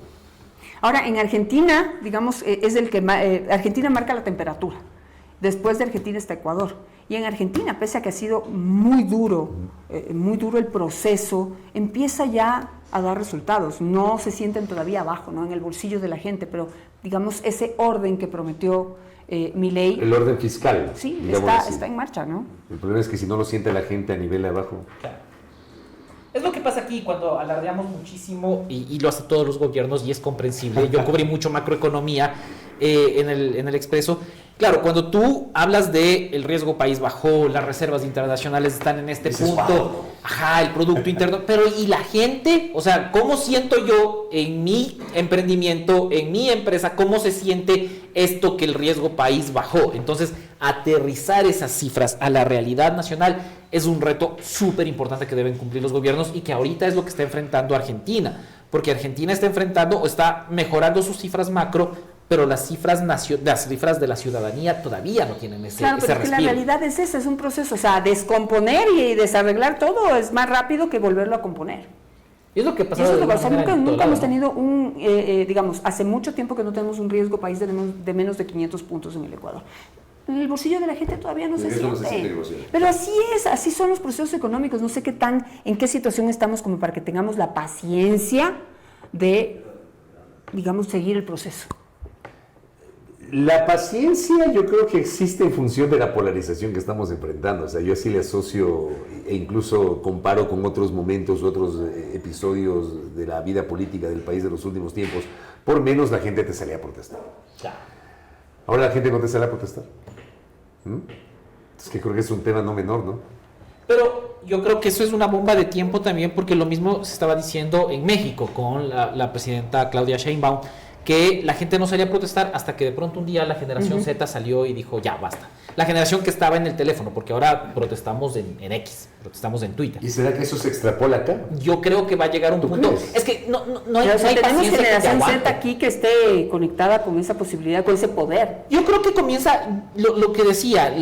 Ahora, en Argentina, digamos, es el que Argentina marca la temperatura. Después de Argentina está Ecuador. Y en Argentina, pese a que ha sido muy duro el proceso, empieza ya a dar resultados. No se sienten todavía abajo, ¿no?, en el bolsillo de la gente, pero digamos ese orden que prometió Milei. El orden fiscal. Sí, está en marcha, ¿no? El problema es que si no lo siente la gente a nivel de abajo. Claro. Es lo que pasa aquí cuando alardeamos muchísimo y lo hacen todos los gobiernos y es comprensible. Yo cubrí mucho macroeconomía en el Expreso. Claro, cuando tú hablas de el riesgo país bajó, las reservas internacionales están en este punto, el Producto Interno, pero ¿y la gente? O sea, ¿cómo siento yo en mi emprendimiento, en mi empresa, cómo se siente esto que el riesgo país bajó? Entonces, aterrizar esas cifras a la realidad nacional es un reto súper importante que deben cumplir los gobiernos y que ahorita es lo que está enfrentando Argentina, porque Argentina está enfrentando o está mejorando sus cifras macro, pero las cifras de la ciudadanía todavía no tienen ese respiro. Claro, pero es que la realidad es esa, es un proceso, o sea, descomponer y desarreglar todo es más rápido que volverlo a componer. Y es lo que pasa. Nunca hemos tenido digamos, hace mucho tiempo que no tenemos un riesgo país de menos de 500 puntos en el Ecuador. En el bolsillo de la gente todavía no se siente. Pero así es, así son los procesos económicos. No sé en qué situación estamos como para que tengamos la paciencia de, digamos, seguir el proceso. La paciencia yo creo que existe en función de la polarización que estamos enfrentando. O sea, yo así le asocio e incluso comparo con otros momentos, otros episodios de la vida política del país de los últimos tiempos. Por menos la gente te salía a protestar. Ahora la gente no te sale a protestar. Es que creo que es un tema no menor, ¿no? Pero yo creo que eso es una bomba de tiempo también, porque lo mismo se estaba diciendo en México con la presidenta Claudia Sheinbaum, que la gente no salía a protestar hasta que de pronto un día la generación Z salió y dijo, ya, basta. La generación que estaba en el teléfono, porque ahora protestamos en X, protestamos en Twitter. ¿Y será que eso se extrapola acá? Yo creo que va a llegar un punto. ¿Crees? Es que no hay, o sea, no hay tenemos paciencia generación que te Z aguante. aquí que esté conectada con esa posibilidad, con ese poder. Yo creo que comienza, lo que decía,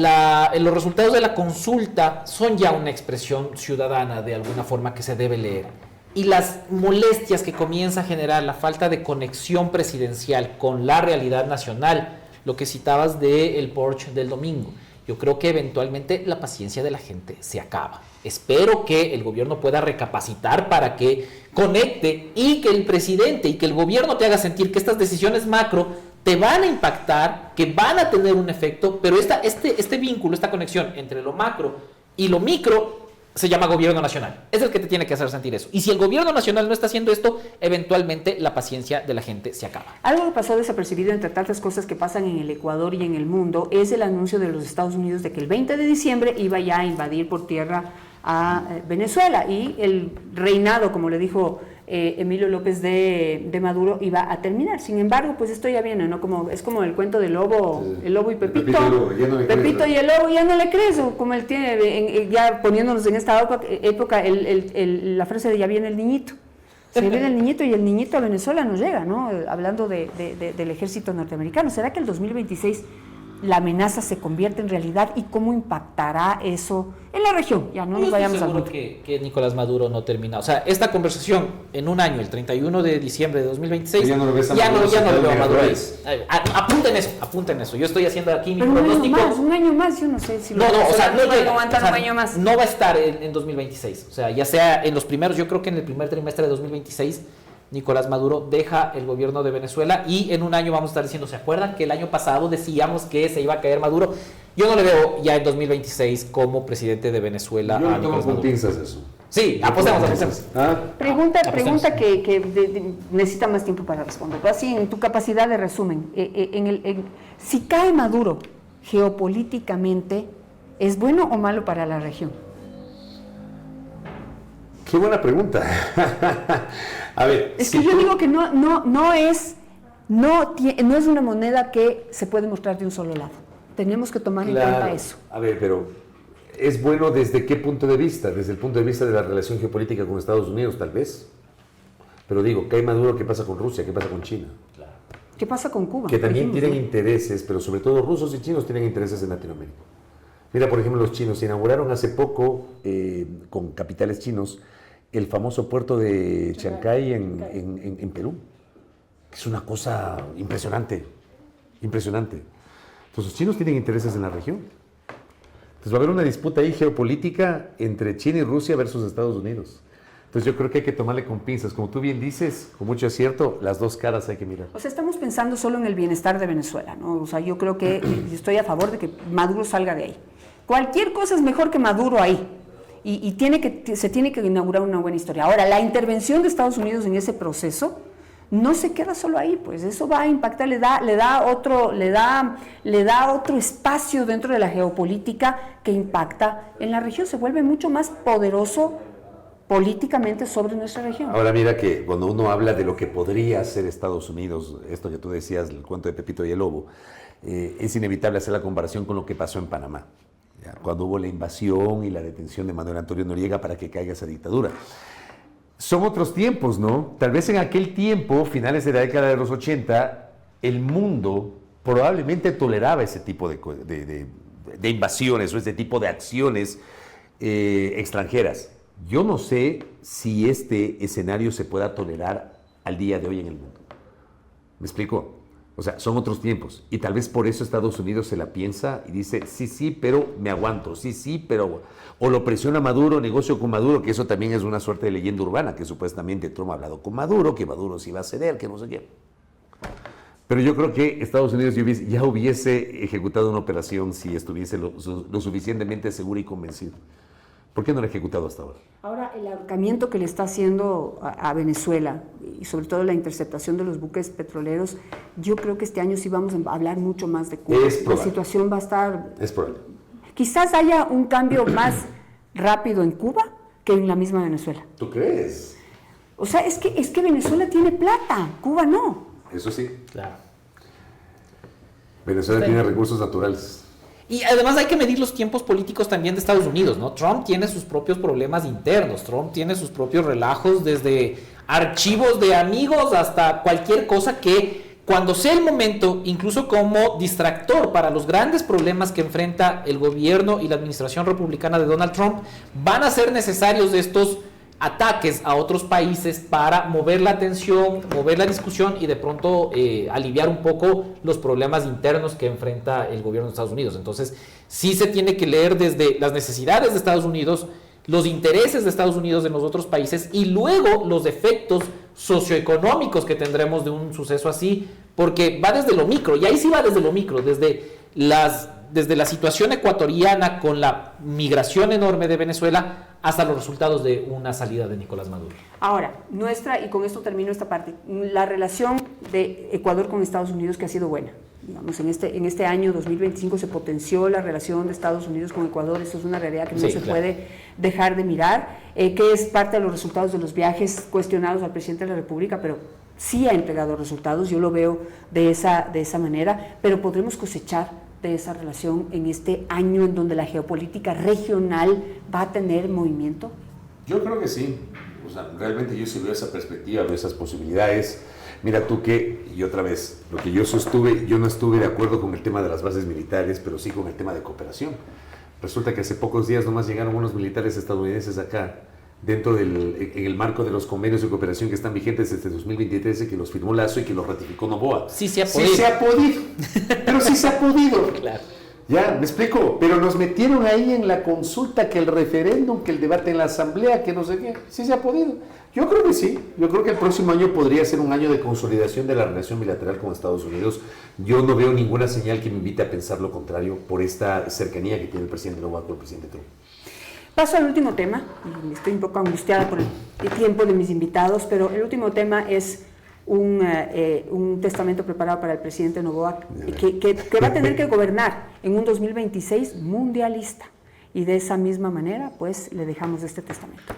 los resultados de la consulta son ya una expresión ciudadana de alguna forma que se debe leer. Y las molestias que comienza a generar la falta de conexión presidencial con la realidad nacional, lo que citabas del Porsche del domingo, yo creo que eventualmente la paciencia de la gente se acaba. Espero que el gobierno pueda recapacitar para que conecte y que el presidente y que el gobierno te haga sentir que estas decisiones macro te van a impactar, que van a tener un efecto, pero este vínculo, esta conexión entre lo macro y lo micro se llama gobierno nacional. Es el que te tiene que hacer sentir eso. Y si el gobierno nacional no está haciendo esto, eventualmente la paciencia de la gente se acaba. Algo que pasó desapercibido entre tantas cosas que pasan en el Ecuador y en el mundo es el anuncio de los Estados Unidos de que el 20 de diciembre iba ya a invadir por tierra a Venezuela y el reinado, como le dijo Emilio López de Maduro, iba a terminar. Sin embargo, pues esto ya viene, ¿no? Es como el cuento del lobo, el lobo y Pepito. Pepito y el lobo ya no le crees, o como él tiene, ya poniéndonos en esta época la frase de ya viene el niñito. Se viene el niñito y el niñito a Venezuela no llega, ¿no? Hablando del ejército norteamericano. ¿Será que el 2026 la amenaza se convierte en realidad y cómo impactará eso en la región? Ya no nos vayamos al mundo. Que Nicolás Maduro no termina. O sea, esta conversación en un año, el 31 de diciembre de 2026, ya no lo veo a Maduro. Apunten eso. Yo estoy haciendo aquí mi pronóstico. Un año más, yo no sé si no aguantar un año más. No va a estar en 2026. O sea, ya sea en los primeros, yo creo que en el primer trimestre de 2026, Nicolás Maduro deja el gobierno de Venezuela y en un año vamos a estar diciendo, ¿se acuerdan que el año pasado decíamos que se iba a caer Maduro? Yo no le veo ya en 2026 como presidente de Venezuela. Yo tomo con pinzas eso. Sí, apostemos. Pregunta que necesita más tiempo para responder. Así, en tu capacidad de resumen, si cae Maduro geopolíticamente, ¿es bueno o malo para la región? Qué buena pregunta. A ver, es que yo digo que no es una moneda que se puede mostrar de un solo lado. Tenemos que tomar en cuenta eso. A ver, pero ¿es bueno desde qué punto de vista? Desde el punto de vista de la relación geopolítica con Estados Unidos, tal vez. Pero digo, ¿cae Maduro? ¿Qué pasa con Rusia? ¿Qué pasa con China? Claro. ¿Qué pasa con Cuba? Que también tienen intereses, pero sobre todo rusos y chinos tienen intereses en Latinoamérica. Mira, por ejemplo, los chinos inauguraron hace poco, con capitales chinos, el famoso puerto de Chancay en Perú. Es una cosa impresionante. Entonces los chinos tienen intereses en la región. Entonces va a haber una disputa ahí geopolítica entre China y Rusia versus Estados Unidos. Entonces yo creo que hay que tomarle con pinzas. Como tú bien dices, con mucho acierto, las dos caras hay que mirar. O sea, estamos pensando solo en el bienestar de Venezuela, ¿no? O sea, yo creo que estoy a favor de que Maduro salga de ahí. Cualquier cosa es mejor que Maduro ahí. Y se tiene que inaugurar una buena historia. Ahora, la intervención de Estados Unidos en ese proceso no se queda solo ahí, pues eso va a impactar, le da otro espacio dentro de la geopolítica que impacta en la región, se vuelve mucho más poderoso políticamente sobre nuestra región. Ahora mira que cuando uno habla de lo que podría hacer Estados Unidos, esto que tú decías, el cuento de Pepito y el Lobo, es inevitable hacer la comparación con lo que pasó en Panamá, cuando hubo la invasión y la detención de Manuel Antonio Noriega para que caiga esa dictadura. Son otros tiempos, ¿no? Tal vez en aquel tiempo, finales de la década de los 80, el mundo probablemente toleraba ese tipo de invasiones o ese tipo de acciones extranjeras. Yo no sé si este escenario se pueda tolerar al día de hoy en el mundo. ¿Me explico? O sea, son otros tiempos. Y tal vez por eso Estados Unidos se la piensa y dice, sí, pero me aguanto. Sí, pero... O lo presiona Maduro, negocio con Maduro, que eso también es una suerte de leyenda urbana, que supuestamente Trump ha hablado con Maduro, que Maduro se iba a ceder, que no sé qué. Pero yo creo que Estados Unidos ya hubiese ejecutado una operación si estuviese lo suficientemente seguro y convencido. ¿Por qué no lo ha ejecutado hasta ahora? Ahora, el ahorcamiento que le está haciendo a Venezuela y sobre todo la interceptación de los buques petroleros, yo creo que este año sí vamos a hablar mucho más de Cuba. La situación va a estar... Es probable. Quizás haya un cambio más rápido en Cuba que en la misma Venezuela. ¿Tú crees? O sea, es que Venezuela tiene plata, Cuba no. Eso sí. Claro. Venezuela tiene recursos naturales. Y además hay que medir los tiempos políticos también de Estados Unidos, ¿no? Trump tiene sus propios problemas internos, Trump tiene sus propios relajos, desde archivos de amigos hasta cualquier cosa que cuando sea el momento, incluso como distractor para los grandes problemas que enfrenta el gobierno y la administración republicana de Donald Trump, van a ser necesarios estos ataques a otros países para mover la atención, mover la discusión y de pronto aliviar un poco los problemas internos que enfrenta el gobierno de Estados Unidos. Entonces, sí se tiene que leer desde las necesidades de Estados Unidos, los intereses de Estados Unidos en los otros países y luego los efectos socioeconómicos que tendremos de un suceso así, porque va desde lo micro, y ahí sí va desde lo micro, desde la situación ecuatoriana con la migración enorme de Venezuela hasta los resultados de una salida de Nicolás Maduro. Ahora, y con esto termino esta parte, la relación de Ecuador con Estados Unidos que ha sido buena. Digamos, en este año 2025 se potenció la relación de Estados Unidos con Ecuador, eso es una realidad que no se puede dejar de mirar, que es parte de los resultados de los viajes cuestionados al presidente de la República, pero sí ha entregado resultados, yo lo veo de esa manera, pero podremos cosechar de esa relación en este año en donde la geopolítica regional va a tener movimiento? Yo creo que sí. O sea, realmente yo sí veo esa perspectiva, veo esas posibilidades. Mira tú que, y otra vez, lo que yo sostuve, yo no estuve de acuerdo con el tema de las bases militares, pero sí con el tema de cooperación. Resulta que hace pocos días nomás llegaron unos militares estadounidenses acá, en el marco de los convenios de cooperación que están vigentes desde 2023, que los firmó Lazo y que los ratificó Noboa. Sí se ha podido. Sí se ha podido, pero sí se ha podido. Claro. Ya, me explico, pero nos metieron ahí en la consulta, que el referéndum, que el debate en la asamblea, que no sé qué. Sí se ha podido. Yo creo que sí. Yo creo que el próximo año podría ser un año de consolidación de la relación bilateral con Estados Unidos. Yo no veo ninguna señal que me invite a pensar lo contrario por esta cercanía que tiene el presidente Noboa con el presidente Trump. Paso al último tema, estoy un poco angustiada por el tiempo de mis invitados, pero el último tema es un testamento preparado para el presidente Noboa que va a tener que gobernar en un 2026 mundialista, y de esa misma manera pues le dejamos este testamento.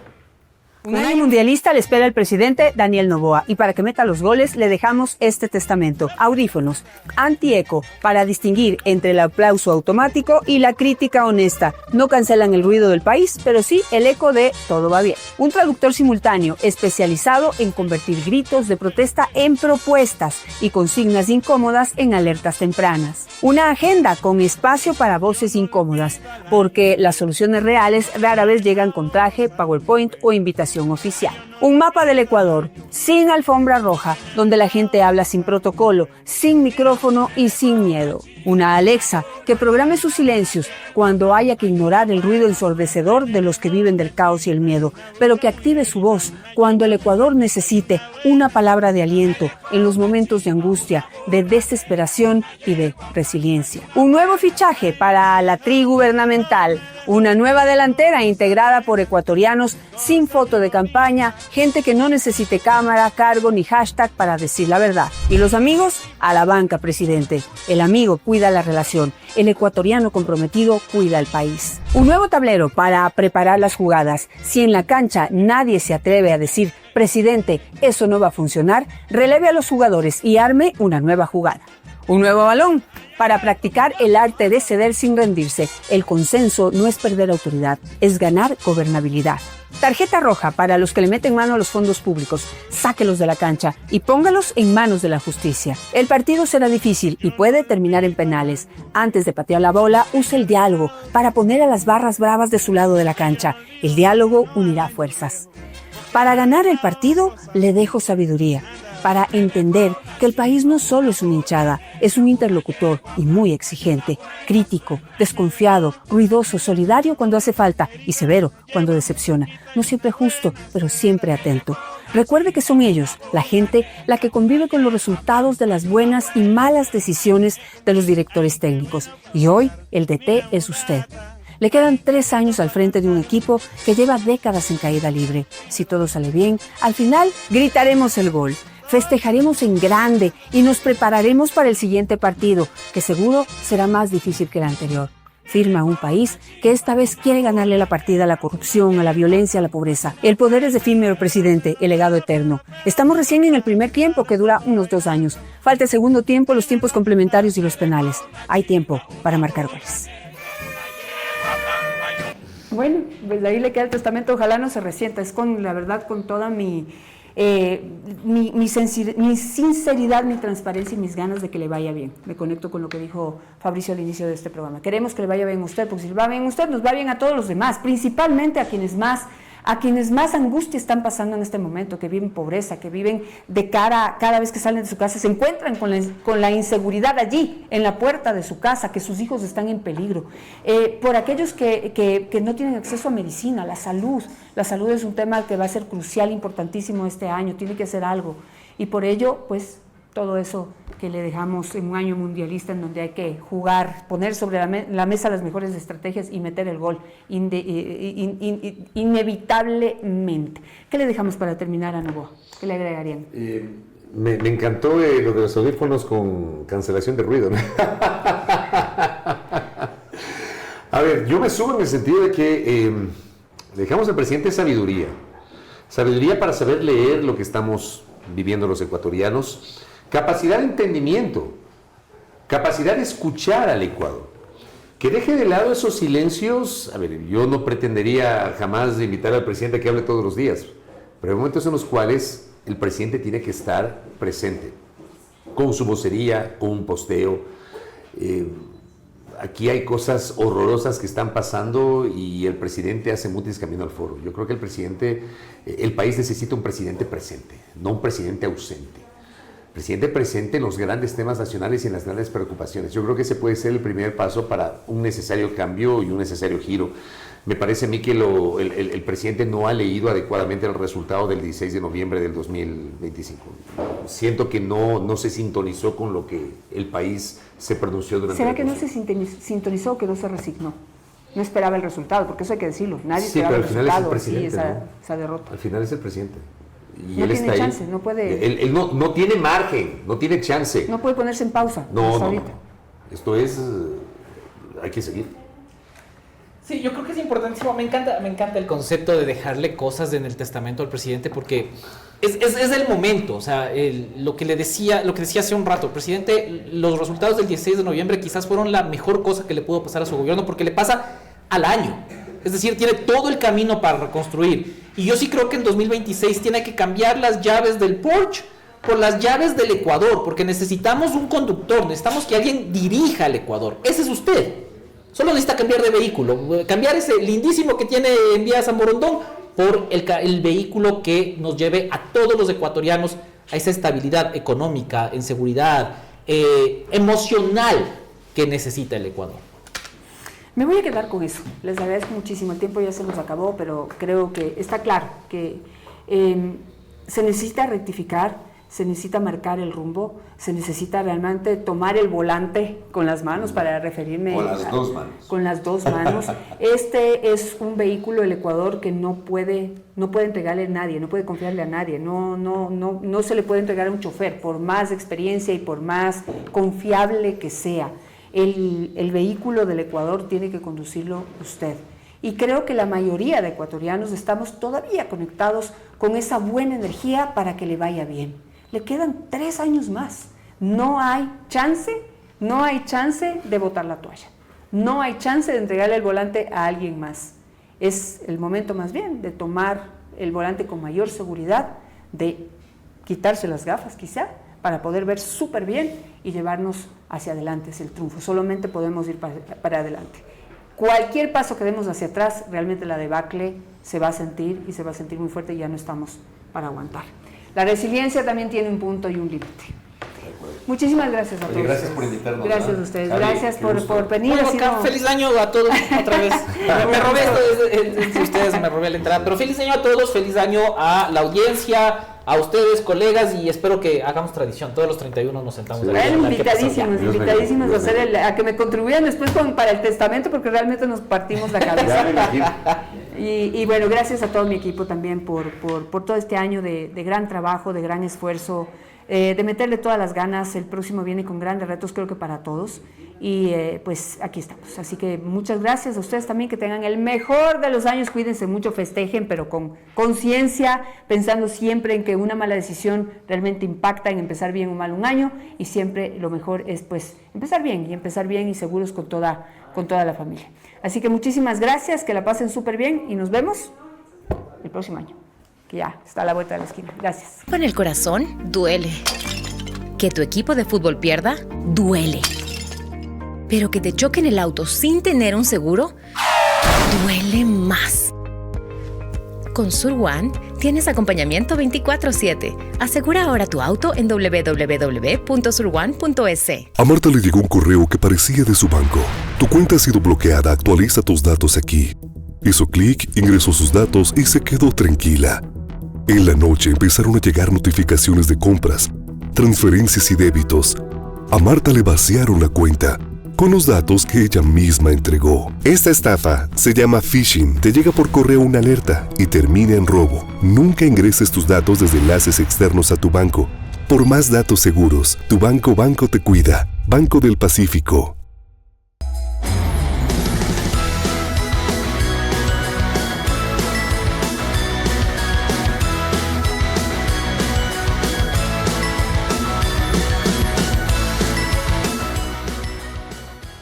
Un año mundialista le espera el presidente Daniel Noboa, y para que meta los goles le dejamos este testamento: audífonos anti-eco para distinguir entre el aplauso automático y la crítica honesta. No cancelan el ruido del país, pero sí el eco de todo va bien. Un traductor simultáneo especializado en convertir gritos de protesta en propuestas y consignas incómodas en alertas tempranas. Una agenda con espacio para voces incómodas, porque las soluciones reales rara vez llegan con traje, PowerPoint o invitación oficial. Un mapa del Ecuador, sin alfombra roja, donde la gente habla sin protocolo, sin micrófono y sin miedo. Una Alexa que programe sus silencios cuando haya que ignorar el ruido ensordecedor de los que viven del caos y el miedo, pero que active su voz cuando el Ecuador necesite una palabra de aliento en los momentos de angustia, de desesperación y de resiliencia. Un nuevo fichaje para la trigubernamental, una nueva delantera integrada por ecuatorianos sin foto de campaña, gente que no necesite cámara, cargo ni hashtag para decir la verdad. Y los amigos, a la banca, presidente. El amigo cuida la relación, el ecuatoriano comprometido cuida el país. Un nuevo tablero para preparar las jugadas. Si en la cancha nadie se atreve a decir: presidente, eso no va a funcionar, releve a los jugadores y arme una nueva jugada. Un nuevo balón para practicar el arte de ceder sin rendirse. El consenso no es perder autoridad, es ganar gobernabilidad. Tarjeta roja para los que le meten mano a los fondos públicos. Sáquelos de la cancha y póngalos en manos de la justicia. El partido será difícil y puede terminar en penales. Antes de patear la bola, use el diálogo para poner a las barras bravas de su lado de la cancha. El diálogo unirá fuerzas. Para ganar el partido, le dejo sabiduría. Para entender que el país no solo es una hinchada, es un interlocutor y muy exigente, crítico, desconfiado, ruidoso, solidario cuando hace falta y severo cuando decepciona. No siempre justo, pero siempre atento. Recuerde que son ellos, la gente, la que convive con los resultados de las buenas y malas decisiones de los directores técnicos. Y hoy el DT es usted. Le quedan 3 años al frente de un equipo que lleva décadas en caída libre. Si todo sale bien, al final gritaremos el gol. Festejaremos en grande y nos prepararemos para el siguiente partido, que seguro será más difícil que el anterior. firma un país que esta vez quiere ganarle la partida a la corrupción, a la violencia, a la pobreza. El poder es efímero, presidente, el legado eterno. Estamos recién en el primer tiempo, que dura unos 2 años. Falta el segundo tiempo, los tiempos complementarios y los penales. Hay tiempo para marcar goles. Bueno, pues ahí le queda el testamento, ojalá no se resienta. Es con, la verdad, con toda mi sinceridad, mi transparencia y mis ganas de que le vaya bien. Me conecto con lo que dijo Fabricio al inicio de este programa. Queremos que le vaya bien a usted, porque si le va bien a usted, nos va bien a todos los demás, principalmente a quienes más angustia están pasando en este momento, que viven pobreza, que viven de cara, cada vez que salen de su casa, se encuentran con la inseguridad allí, en la puerta de su casa, que sus hijos están en peligro. Por aquellos que no tienen acceso a medicina, la salud es un tema que va a ser crucial, importantísimo este año, tiene que hacer algo. Y por ello, pues, todo eso que le dejamos en un año mundialista en donde hay que jugar, poner sobre la mesa las mejores estrategias y meter el gol inevitablemente. ¿Qué le dejamos para terminar, a Novoa? ¿Qué le agregarían? Me encantó lo de los audífonos con cancelación de ruido, ¿no? A ver, yo me sumo en el sentido de que dejamos al presidente sabiduría para saber leer lo que estamos viviendo los ecuatorianos, capacidad de entendimiento, capacidad de escuchar al Ecuador, que deje de lado esos silencios. A ver, yo no pretendería jamás invitar al presidente a que hable todos los días, pero hay momentos en los cuales el presidente tiene que estar presente, con su vocería, con un posteo. Aquí hay cosas horrorosas que están pasando y el presidente hace mutis camino al foro. Yo creo que el país necesita un presidente presente, no un presidente ausente. Presidente presente en los grandes temas nacionales y en las grandes preocupaciones. Yo creo que ese puede ser el primer paso para un necesario cambio y un necesario giro. Me parece a mí que el presidente no ha leído adecuadamente el resultado del 16 de noviembre del 2025. Siento que no se sintonizó con lo que el país se pronunció durante ¿Será que no se sintonizó o que no se resignó? No esperaba el resultado, porque eso hay que decirlo. Nadie esperaba el resultado, esa derrota. Al final es el presidente. Y no él tiene está chance, ahí. No puede. Él no tiene margen, no tiene chance. No puede ponerse en pausa. No. Esto es, hay que seguir. Sí, yo creo que es importantísimo. Me encanta el concepto de dejarle cosas en el testamento al presidente, porque es el momento. O sea, lo que decía hace un rato, el presidente, los resultados del 16 de noviembre quizás fueron la mejor cosa que le pudo pasar a su gobierno, porque le pasa al año. Es decir, tiene todo el camino para reconstruir. Y yo sí creo que en 2026 tiene que cambiar las llaves del Porsche por las llaves del Ecuador, porque necesitamos un conductor, necesitamos que alguien dirija al Ecuador. Ese es usted. Solo necesita cambiar de vehículo, cambiar ese lindísimo que tiene en Vía San Borondón por el vehículo que nos lleve a todos los ecuatorianos a esa estabilidad económica, en seguridad, emocional que necesita el Ecuador. Me voy a quedar con eso. Les agradezco muchísimo. El tiempo ya se nos acabó, pero creo que está claro que se necesita rectificar, se necesita marcar el rumbo, se necesita realmente tomar el volante con las manos, para referirme con las dos manos. Con las dos manos. Este es un vehículo, el Ecuador, que no puede entregarle a nadie, no puede confiarle a nadie, no se le puede entregar a un chofer, por más experiencia y por más confiable que sea. El vehículo del Ecuador tiene que conducirlo usted. Y creo que la mayoría de ecuatorianos estamos todavía conectados con esa buena energía para que le vaya bien. Le quedan 3 años más. No hay chance de botar la toalla. No hay chance de entregarle el volante a alguien más. Es el momento más bien de tomar el volante con mayor seguridad, de quitarse las gafas quizá, para poder ver súper bien y llevarnos hacia adelante. Es el triunfo. Solamente podemos ir para adelante. Cualquier paso que demos hacia atrás, realmente la debacle se va a sentir, y se va a sentir muy fuerte, y ya no estamos para aguantar. La resiliencia también tiene un punto y un límite. Muchísimas gracias a todos. Gracias por invitarnos. Gracias a ustedes. Gracias por venir. Bueno, feliz año a todos otra vez. Me robé esto de ustedes, me robé la entrada. Pero feliz año a todos, feliz año a la audiencia, a ustedes, colegas, y espero que hagamos tradición. Todos los 31 nos sentamos. Invitadísimos a que me contribuyan después para el testamento, porque realmente nos partimos la cabeza. Y bueno, gracias a todo mi equipo también por todo este año de gran trabajo, de gran esfuerzo. de meterle todas las ganas. El próximo viene con grandes retos, creo que para todos. Y pues aquí estamos. Así que muchas gracias a ustedes también, que tengan el mejor de los años. Cuídense mucho, festejen, pero con conciencia, pensando siempre en que una mala decisión realmente impacta en empezar bien o mal un año, y siempre lo mejor es pues empezar bien y seguros con toda la familia. Así que muchísimas gracias, que la pasen súper bien y nos vemos el próximo año, que ya está a la vuelta de la esquina. Gracias. Con el corazón, duele. Que tu equipo de fútbol pierda, duele. Pero que te choquen el auto sin tener un seguro, duele más. Con Sur One tienes acompañamiento 24/7. Asegura ahora tu auto en www.surone.es. A Marta le llegó un correo que parecía de su banco. Tu cuenta ha sido bloqueada, actualiza tus datos aquí. Hizo clic, ingresó sus datos y se quedó tranquila. En la noche empezaron a llegar notificaciones de compras, transferencias y débitos. A Marta le vaciaron la cuenta con los datos que ella misma entregó. Esta estafa se llama phishing. Te llega por correo una alerta y termina en robo. Nunca ingreses tus datos desde enlaces externos a tu banco. Por más datos seguros, tu banco te cuida. Banco del Pacífico.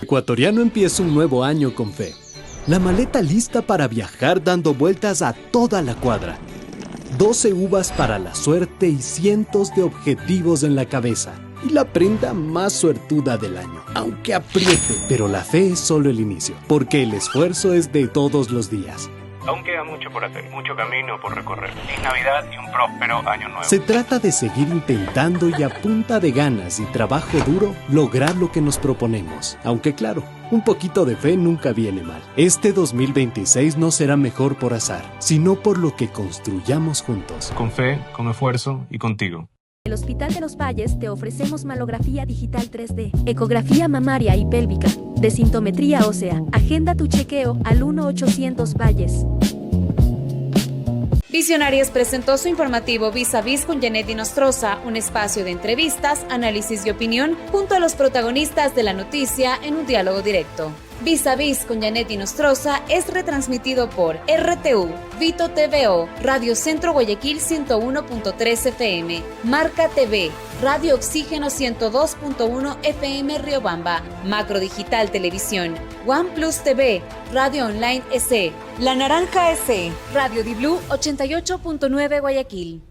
Ecuatoriano empieza un nuevo año con fe. La maleta lista para viajar dando vueltas a toda la cuadra. 12 uvas para la suerte y cientos de objetivos en la cabeza. Y la prenda más suertuda del año. Aunque apriete, pero la fe es solo el inicio. Porque el esfuerzo es de todos los días. Aún queda mucho por hacer, mucho camino por recorrer. Feliz Navidad y un próspero año nuevo. Se trata de seguir intentando y a punta de ganas y trabajo duro lograr lo que nos proponemos. Aunque claro, un poquito de fe nunca viene mal. Este 2026 no será mejor por azar, sino por lo que construyamos juntos. Con fe, con esfuerzo y contigo. En el Hospital de los Valles te ofrecemos mamografía digital 3D, ecografía mamaria y pélvica, densitometría ósea. Agenda tu chequeo al 1-800 Valles. Visionarias presentó su informativo Vis a Vis con Janet Nostroza, un espacio de entrevistas, análisis y opinión junto a los protagonistas de la noticia en un diálogo directo. Vis a Vis con Janet Nostroza es retransmitido por RTU, Vito TVO, Radio Centro Guayaquil 101.3 FM, Marca TV, Radio Oxígeno 102.1 FM Riobamba, Macro Digital Televisión, OnePlus TV, Radio Online SE, La Naranja SE, Radio Di Blue 88.9 Guayaquil.